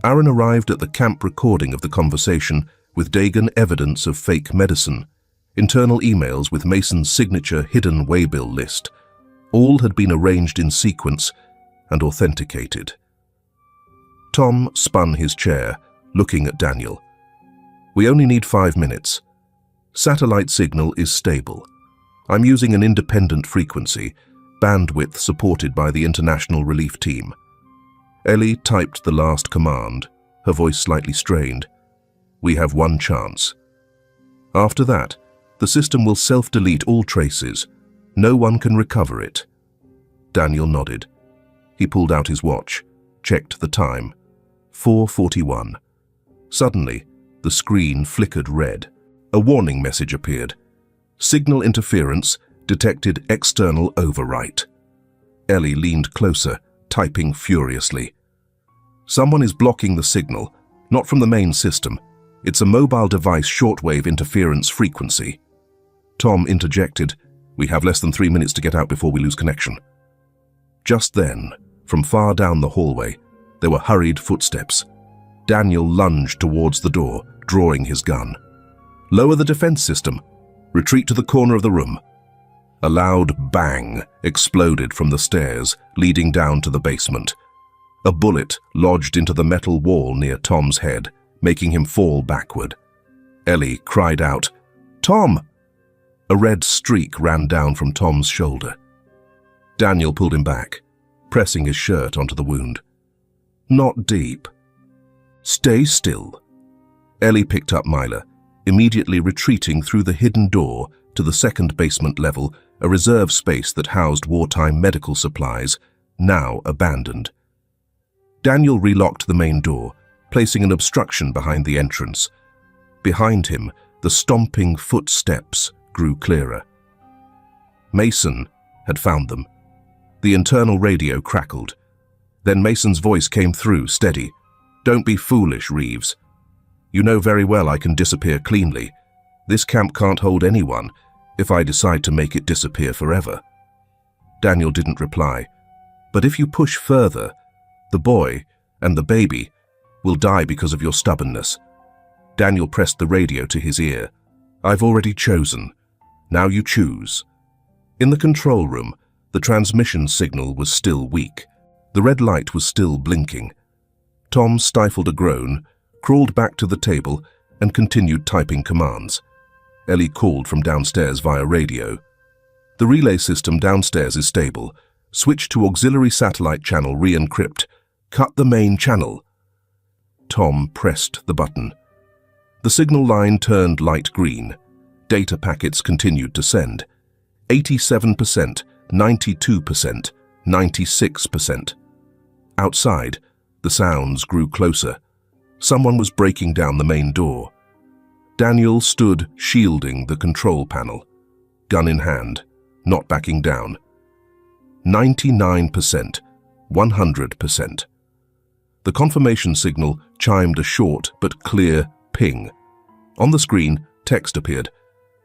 Aaron arrived at the camp recording of the conversation with Dagan evidence of fake medicine, internal emails with Mason's signature hidden waybill list. All had been arranged in sequence and authenticated. Tom spun his chair, looking at Daniel. "We only need 5 minutes. Satellite signal is stable. I'm using an independent frequency, bandwidth supported by the International Relief Team." Ellie typed the last command, her voice slightly strained. "We have one chance. After that, the system will self-delete all traces. No one can recover it." Daniel nodded. He pulled out his watch, checked the time. 4:41. Suddenly, the screen flickered red. A warning message appeared. "Signal interference, detected external overwrite." Ellie leaned closer, typing furiously. "Someone is blocking the signal, not from the main system. It's a mobile device shortwave interference frequency." Tom interjected, "We have less than 3 minutes to get out before we lose connection." Just then, from far down the hallway, there were hurried footsteps. Daniel lunged towards the door, drawing his gun. "Lower the defense system. Retreat to the corner of the room." A loud bang exploded from the stairs leading down to the basement. A bullet lodged into the metal wall near Tom's head, making him fall backward. Ellie cried out, "Tom!" A red streak ran down from Tom's shoulder. Daniel pulled him back, pressing his shirt onto the wound. "Not deep. Stay still." Ellie picked up Myla, immediately retreating through the hidden door to the second basement level, a reserve space that housed wartime medical supplies, now abandoned. Daniel relocked the main door, placing an obstruction behind the entrance. Behind him, the stomping footsteps grew clearer. Mason had found them. The internal radio crackled. Then Mason's voice came through, steady. "Don't be foolish, Reeves. You know very well I can disappear cleanly. This camp can't hold anyone if I decide to make it disappear forever." Daniel didn't reply. "But if you push further, the boy and the baby will die because of your stubbornness." Daniel pressed the radio to his ear. "I've already chosen. Now you choose." In the control room, the transmission signal was still weak. The red light was still blinking. Tom stifled a groan, crawled back to the table, and continued typing commands. Ellie called from downstairs via radio. "The relay system downstairs is stable. Switch to auxiliary satellite channel re-encrypt. Cut the main channel." Tom pressed the button. The signal line turned light green. Data packets continued to send. 87%, 92%, 96%. Outside, the sounds grew closer. Someone was breaking down the main door. Daniel stood shielding the control panel, gun in hand, not backing down. 99%, 100%. The confirmation signal chimed a short but clear ping. On the screen, text appeared.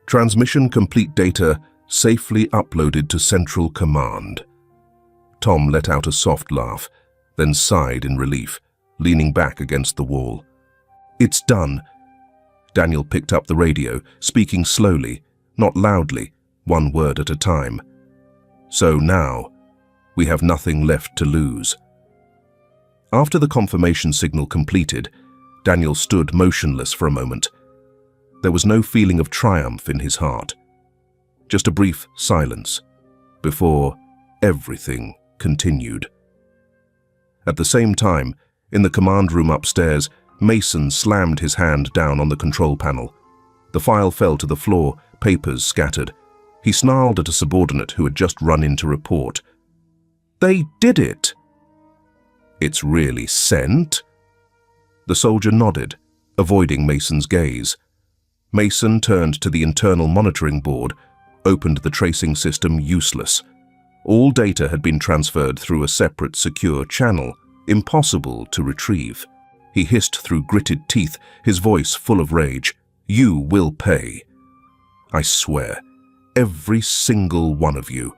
Transmission complete, data safely uploaded to Central Command. Tom let out a soft laugh, then sighed in relief, leaning back against the wall. It's done. Daniel picked up the radio, speaking slowly, not loudly, one word at a time. So now, we have nothing left to lose. After the confirmation signal completed, Daniel stood motionless for a moment. There was no feeling of triumph in his heart. Just a brief silence before everything continued. At the same time, in the command room upstairs, Mason slammed his hand down on the control panel. The file fell to the floor, papers scattered. He snarled at a subordinate who had just run in to report. "They did it!" "It's really sent?" The soldier nodded, avoiding Mason's gaze. Mason turned to the internal monitoring board, opened the tracing system useless. All data had been transferred through a separate secure channel, impossible to retrieve. He hissed through gritted teeth, his voice full of rage. "You will pay. I swear, every single one of you."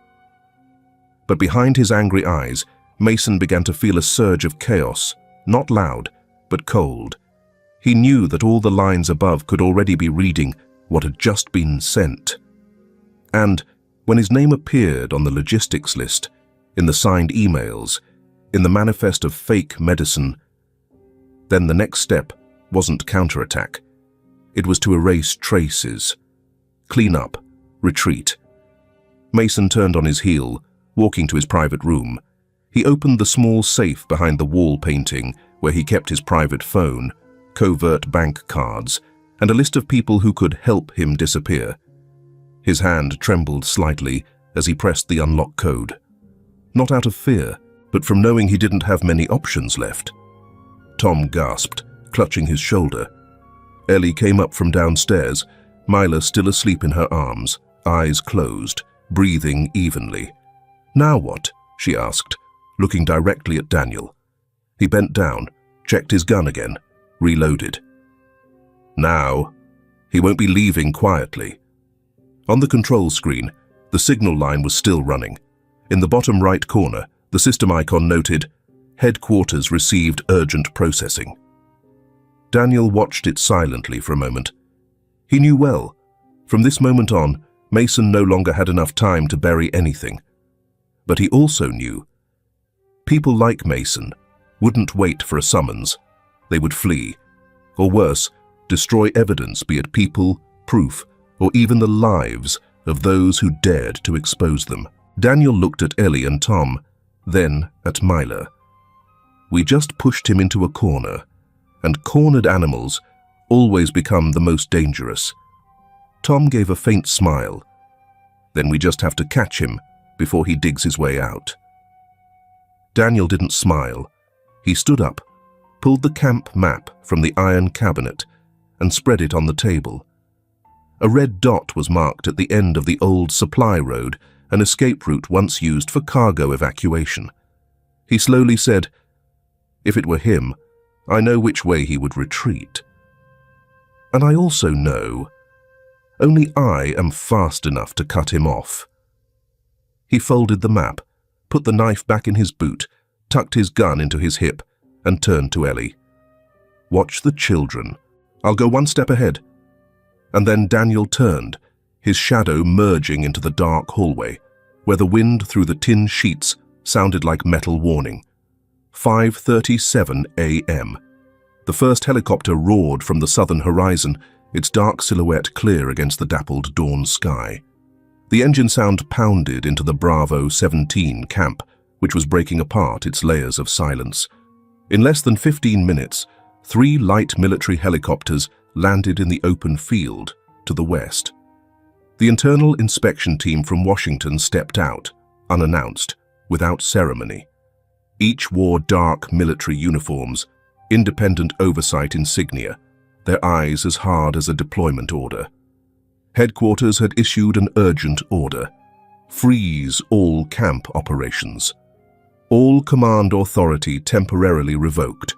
But behind his angry eyes, Mason began to feel a surge of chaos, not loud, but cold. He knew that all the lines above could already be reading what had just been sent. And when his name appeared on the logistics list, in the signed emails, in the manifest of fake medicine, then the next step wasn't counterattack. It was to erase traces, clean up, retreat. Mason turned on his heel, walking to his private room. He opened the small safe behind the wall painting where he kept his private phone, covert bank cards, and a list of people who could help him disappear. His hand trembled slightly as he pressed the unlock code. Not out of fear, but from knowing he didn't have many options left. Tom gasped, clutching his shoulder. Ellie came up from downstairs, Myla still asleep in her arms, eyes closed, breathing evenly. "Now what?" she asked, looking directly at Daniel. He bent down, checked his gun again, reloaded. Now, he won't be leaving quietly. On the control screen, the signal line was still running. In the bottom right corner, the system icon noted, "Headquarters received urgent processing." Daniel watched it silently for a moment. He knew well, from this moment on, Mason no longer had enough time to bury anything. But he also knew people like Mason wouldn't wait for a summons. They would flee, or worse, destroy evidence, be it people, proof, or even the lives of those who dared to expose them. Daniel looked at Ellie and Tom, then at Myla. We just pushed him into a corner, and cornered animals always become the most dangerous. Tom gave a faint smile. Then we just have to catch him before he digs his way out. Daniel didn't smile. He stood up, pulled the camp map from the iron cabinet, and spread it on the table. A red dot was marked at the end of the old supply road, an escape route once used for cargo evacuation. He slowly said, "If it were him, I know which way he would retreat. And I also know only I am fast enough to cut him off." He folded the map, put the knife back in his boot, tucked his gun into his hip, and turned to Ellie. "Watch the children. I'll go one step ahead." And then Daniel turned, his shadow merging into the dark hallway, where the wind through the tin sheets sounded like metal warning. 5:37 a.m. The first helicopter roared from the southern horizon, its dark silhouette clear against the dappled dawn sky. The engine sound pounded into the Bravo 17 camp, which was breaking apart its layers of silence. In less than 15 minutes, 3 light military helicopters landed in the open field to the west. The internal inspection team from Washington stepped out, unannounced, without ceremony. Each wore dark military uniforms, independent oversight insignia, their eyes as hard as a deployment order. Headquarters had issued an urgent order: freeze all camp operations. All command authority temporarily revoked.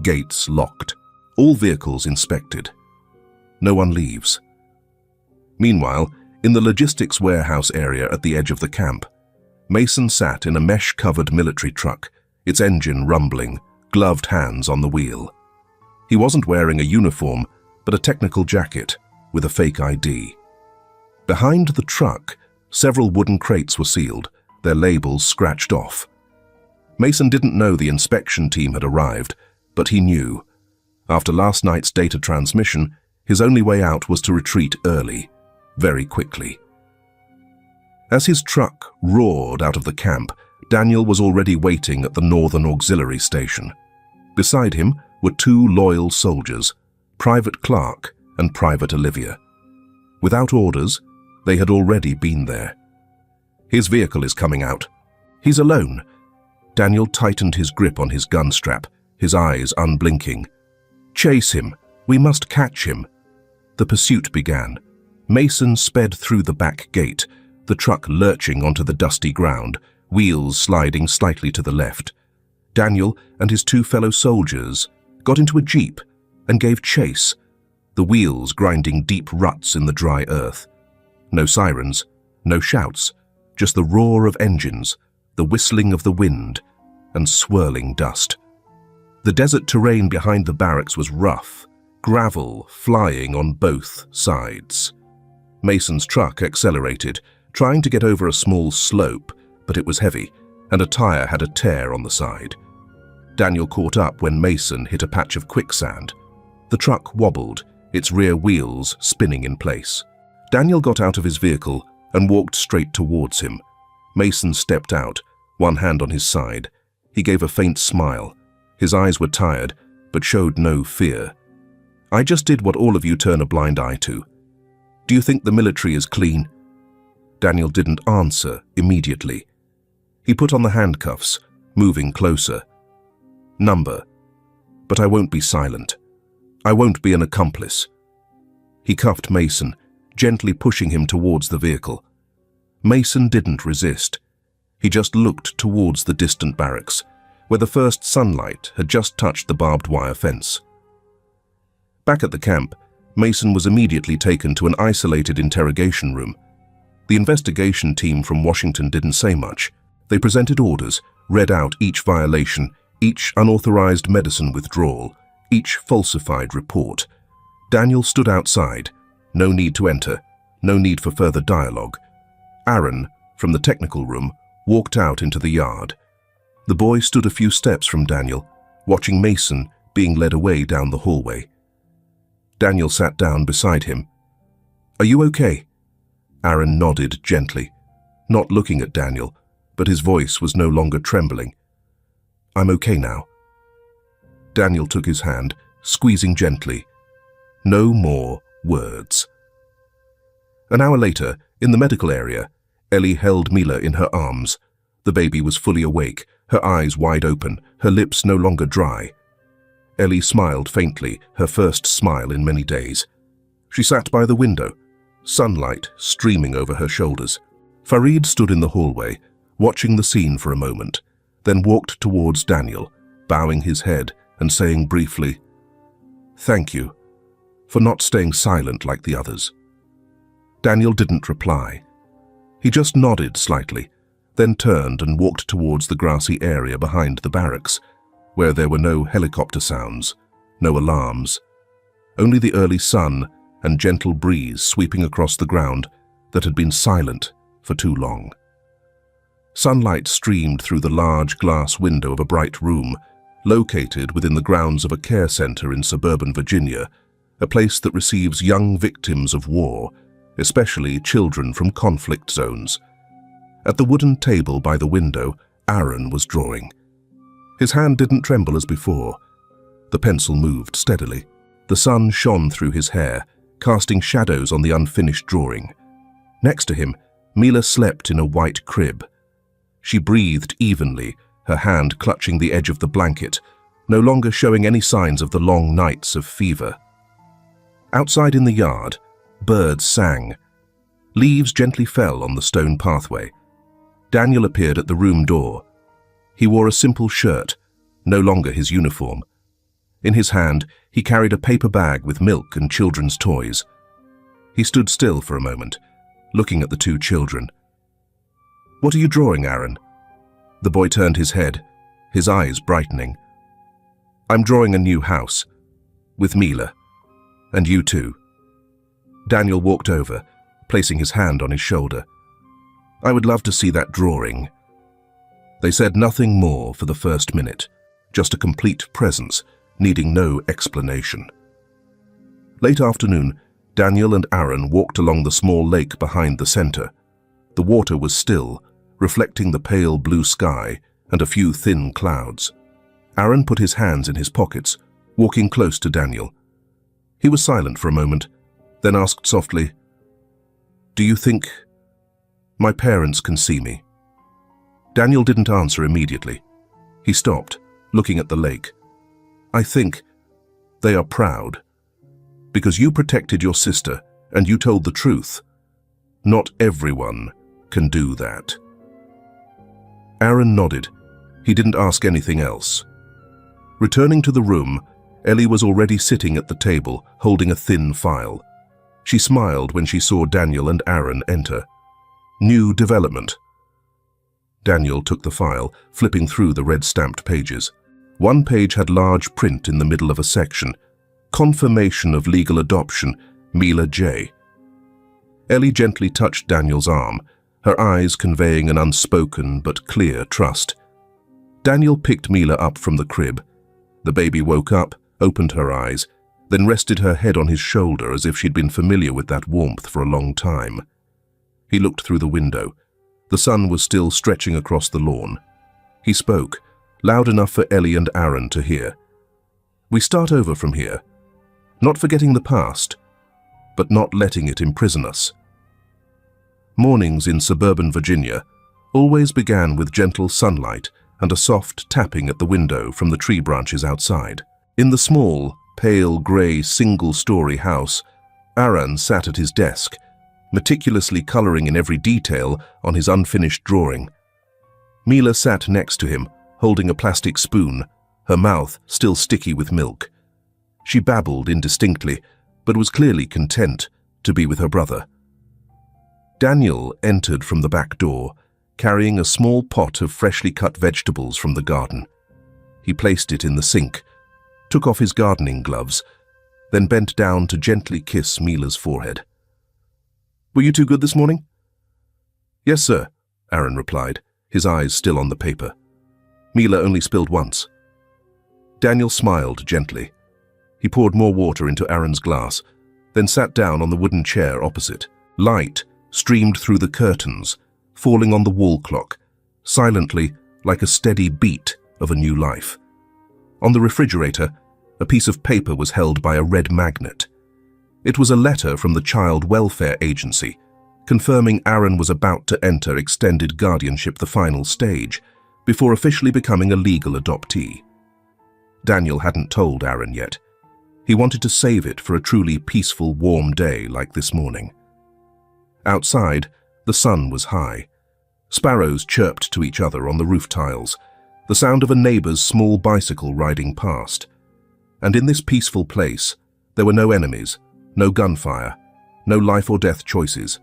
Gates locked. All vehicles inspected. No one leaves. Meanwhile, in the logistics warehouse area at the edge of the camp, Mason sat in a mesh-covered military truck, its engine rumbling, gloved hands on the wheel. He wasn't wearing a uniform, but a technical jacket with a fake ID. Behind the truck, several wooden crates were sealed, their labels scratched off. Mason didn't know the inspection team had arrived, but he knew. After last night's data transmission, his only way out was to retreat early, very quickly. As his truck roared out of the camp, Daniel was already waiting at the Northern Auxiliary Station. Beside him were two loyal soldiers, Private Clark and Private Olivia. Without orders, they had already been there. His vehicle is coming out. He's alone. Daniel tightened his grip on his gun strap, his eyes unblinking. Chase him. We must catch him. The pursuit began. Mason sped through the back gate, the truck lurching onto the dusty ground, wheels sliding slightly to the left. Daniel and his two fellow soldiers got into a jeep and gave chase, the wheels grinding deep ruts in the dry earth. No sirens, no shouts, just the roar of engines, the whistling of the wind, and swirling dust. The desert terrain behind the barracks was rough, gravel flying on both sides. Mason's truck accelerated, trying to get over a small slope, but it was heavy, and a tire had a tear on the side. Daniel caught up when Mason hit a patch of quicksand. The truck wobbled, its rear wheels spinning in place. Daniel got out of his vehicle and walked straight towards him. Mason stepped out, one hand on his side. He gave a faint smile. His eyes were tired, but showed no fear. I just did what all of you turn a blind eye to. Do you think the military is clean? Daniel didn't answer immediately. He put on the handcuffs, moving closer. Number. But I won't be silent. I won't be an accomplice. He cuffed Mason, gently pushing him towards the vehicle. Mason didn't resist. He just looked towards the distant barracks, where the first sunlight had just touched the barbed wire fence. Back at the camp, Mason was immediately taken to an isolated interrogation room. The investigation team from Washington didn't say much. They presented orders, read out each violation, each unauthorized medicine withdrawal, each falsified report. Daniel stood outside. No need to enter, no need for further dialogue. Aaron, from the technical room, walked out into the yard. The boy stood a few steps from Daniel, watching Mason being led away down the hallway. Daniel sat down beside him. Are you okay? Aaron nodded gently, not looking at Daniel, but his voice was no longer trembling. I'm okay now. Daniel took his hand, squeezing gently. No more words. An hour later, in the medical area, Ellie held Mila in her arms. The baby was fully awake, her eyes wide open, her lips no longer dry. Ellie smiled faintly, her first smile in many days. She sat by the window, sunlight streaming over her shoulders. Farid stood in the hallway, watching the scene for a moment, then walked towards Daniel, bowing his head and saying briefly, "Thank you for not staying silent like the others." Daniel didn't reply. He just nodded slightly, then turned and walked towards the grassy area behind the barracks, where there were no helicopter sounds, no alarms, only the early sun and gentle breeze sweeping across the ground that had been silent for too long. Sunlight streamed through the large glass window of a bright room, located within the grounds of a care center in suburban Virginia, a place that receives young victims of war, especially children from conflict zones. At the wooden table by the window, Aaron was drawing. His hand didn't tremble as before. The pencil moved steadily. The sun shone through his hair, casting shadows on the unfinished drawing. Next to him, Mila slept in a white crib. She breathed evenly, her hand clutching the edge of the blanket, no longer showing any signs of the long nights of fever. Outside in the yard, birds sang. Leaves gently fell on the stone pathway. Daniel appeared at the room door. He wore a simple shirt, no longer his uniform. In his hand, he carried a paper bag with milk and children's toys. He stood still for a moment, looking at the two children. "What are you drawing, Aaron?" The boy turned his head, his eyes brightening. "I'm drawing a new house, with Mila, and you too." Daniel walked over, placing his hand on his shoulder. "I would love to see that drawing." They said nothing more for the first minute, just a complete presence, needing no explanation. Late afternoon, Daniel and Aaron walked along the small lake behind the center. The water was still, reflecting the pale blue sky and a few thin clouds. Aaron put his hands in his pockets, walking close to Daniel. He was silent for a moment, then asked softly, "Do you think my parents can see me?" Daniel didn't answer immediately. He stopped, looking at the lake. "I think they are proud, because you protected your sister and you told the truth. Not everyone can do that." Aaron nodded. He didn't ask anything else. Returning to the room, Ellie was already sitting at the table, holding a thin file. She smiled when she saw Daniel and Aaron enter. "New development." Daniel took the file, flipping through the red-stamped pages. One page had large print in the middle of a section. "Confirmation of legal adoption, Mila J." Ellie gently touched Daniel's arm, her eyes conveying an unspoken but clear trust. Daniel picked Mila up from the crib. The baby woke up, opened her eyes, then rested her head on his shoulder as if she'd been familiar with that warmth for a long time. He looked through the window. The sun was still stretching across the lawn. He spoke, loud enough for Ellie and Aaron to hear. "We start over from here, not forgetting the past, but not letting it imprison us." Mornings in suburban Virginia always began with gentle sunlight and a soft tapping at the window from the tree branches outside. In the small, pale grey single-story house, Aaron sat at his desk, meticulously coloring in every detail on his unfinished drawing. Mila sat next to him, holding a plastic spoon, her mouth still sticky with milk. She babbled indistinctly, but was clearly content to be with her brother. Daniel entered from the back door, carrying a small pot of freshly cut vegetables from the garden. He placed it in the sink, took off his gardening gloves, then bent down to gently kiss Mila's forehead. "Were you too good this morning?" "Yes, sir," Aaron replied, his eyes still on the paper. "Mila only spilled once." Daniel smiled gently. He poured more water into Aaron's glass, then sat down on the wooden chair opposite. Light streamed through the curtains, falling on the wall clock, silently like a steady beat of a new life. On the refrigerator, a piece of paper was held by a red magnet. It was a letter from the Child Welfare Agency, confirming Aaron was about to enter extended guardianship, the final stage, before officially becoming a legal adoptee. Daniel hadn't told Aaron yet. He wanted to save it for a truly peaceful, warm day like this morning. Outside, the sun was high. Sparrows chirped to each other on the roof tiles, the sound of a neighbor's small bicycle riding past. And in this peaceful place, there were no enemies, no gunfire, no life or death choices.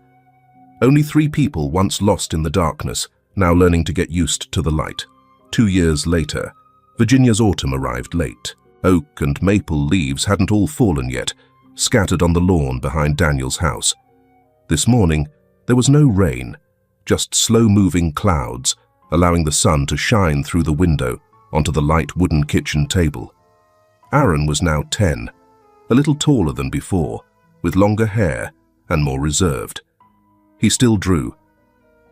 Only 3 people once lost in the darkness, now learning to get used to the light. 2 years later, Virginia's autumn arrived late. Oak and maple leaves hadn't all fallen yet, scattered on the lawn behind Daniel's house. This morning, there was no rain, just slow-moving clouds, allowing the sun to shine through the window onto the light wooden kitchen table. Aaron was now 10, a little taller than before, with longer hair and more reserved. He still drew,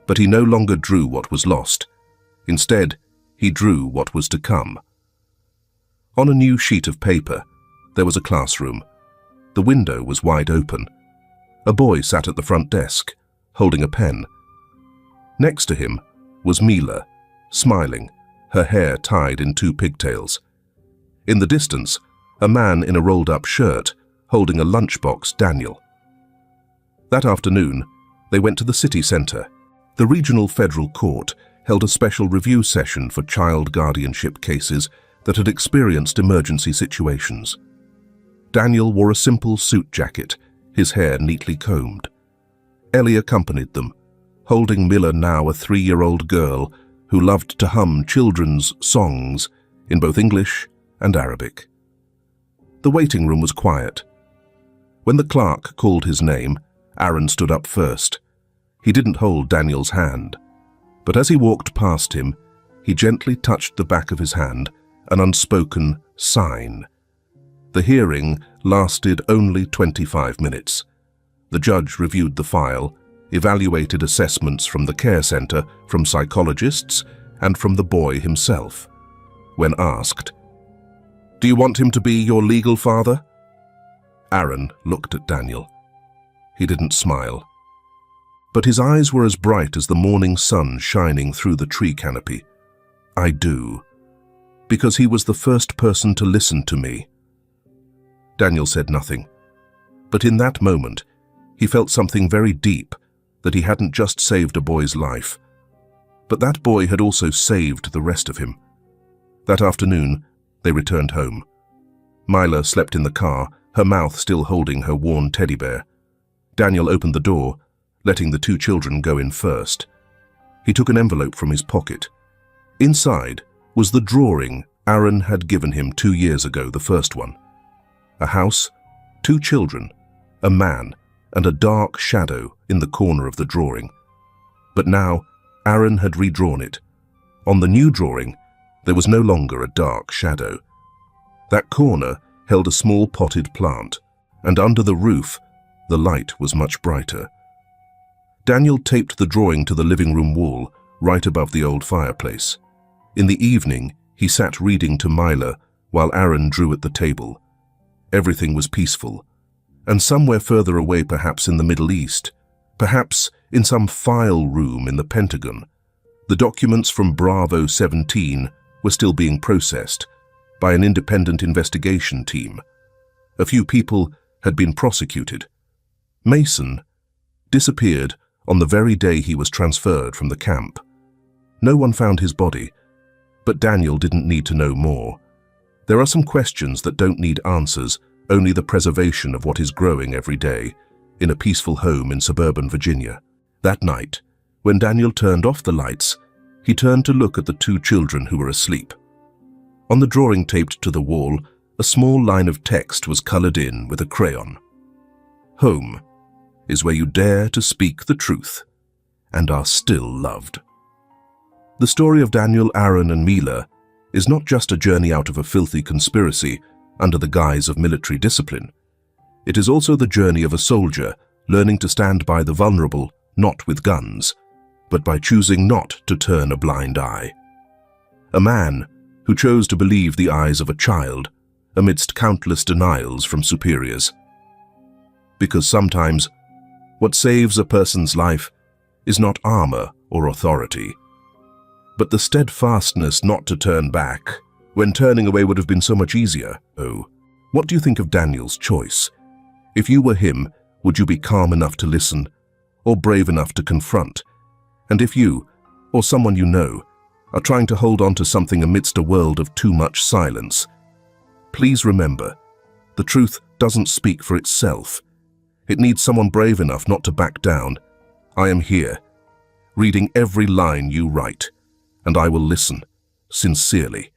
but he no longer drew what was lost. Instead, he drew what was to come. On a new sheet of paper, there was a classroom. The window was wide open. A boy sat at the front desk, holding a pen. Next to him was Mila, smiling, her hair tied in 2 pigtails. In the distance, a man in a rolled-up shirt, holding a lunchbox, Daniel. That afternoon, they went to the city centre. The regional federal court held a special review session for child guardianship cases that had experienced emergency situations. Daniel wore a simple suit jacket, his hair neatly combed. Ellie accompanied them, holding Mila, now a 3-year-old girl who loved to hum children's songs in both English and Arabic. The waiting room was quiet. When the clerk called his name, Aaron stood up first. He didn't hold Daniel's hand, but as he walked past him, he gently touched the back of his hand, an unspoken sign. The hearing lasted only 25 minutes. The judge reviewed the file, evaluated assessments from the care center, from psychologists, and from the boy himself. When asked, "Do you want him to be your legal father?" Aaron looked at Daniel. He didn't smile, but his eyes were as bright as the morning sun shining through the tree canopy. "I do, because he was the first person to listen to me." Daniel said nothing, but in that moment, he felt something very deep, that he hadn't just saved a boy's life, but that boy had also saved the rest of him. That afternoon, they returned home. Mila slept in the car, her mouth still holding her worn teddy bear. Daniel opened the door, letting the 2 children go in first. He took an envelope from his pocket. Inside was the drawing Aaron had given him 2 years ago, the first one. A house, 2 children, a man, and a dark shadow in the corner of the drawing. But now, Aaron had redrawn it. On the new drawing, there was no longer a dark shadow. That corner held a small potted plant, and under the roof, the light was much brighter. Daniel taped the drawing to the living room wall, right above the old fireplace. In the evening, he sat reading to Mila while Aaron drew at the table. Everything was peaceful, and somewhere further away, perhaps in the Middle East, perhaps in some file room in the Pentagon, the documents from Bravo 17 were still being processed by an independent investigation team. A few people had been prosecuted. Mason disappeared on the very day he was transferred from the camp. No one found his body, but Daniel didn't need to know more. There are some questions that don't need answers, only the preservation of what is growing every day in a peaceful home in suburban Virginia. That night, when Daniel turned off the lights, he turned to look at the 2 children who were asleep. On the drawing taped to the wall, a small line of text was colored in with a crayon. "Home is where you dare to speak the truth and are still loved." The story of Daniel, Aaron, and Mila is not just a journey out of a filthy conspiracy under the guise of military discipline. It is also the journey of a soldier learning to stand by the vulnerable, not with guns, but by choosing not to turn a blind eye. A man who chose to believe the eyes of a child amidst countless denials from superiors. Because sometimes, what saves a person's life is not armor or authority, but the steadfastness not to turn back when turning away would have been so much easier. Oh, what do you think of Daniel's choice? If you were him, would you be calm enough to listen, or brave enough to confront? And if you, or someone you know, are trying to hold on to something amidst a world of too much silence, please remember, the truth doesn't speak for itself. It needs someone brave enough not to back down. I am here, reading every line you write, and I will listen, sincerely.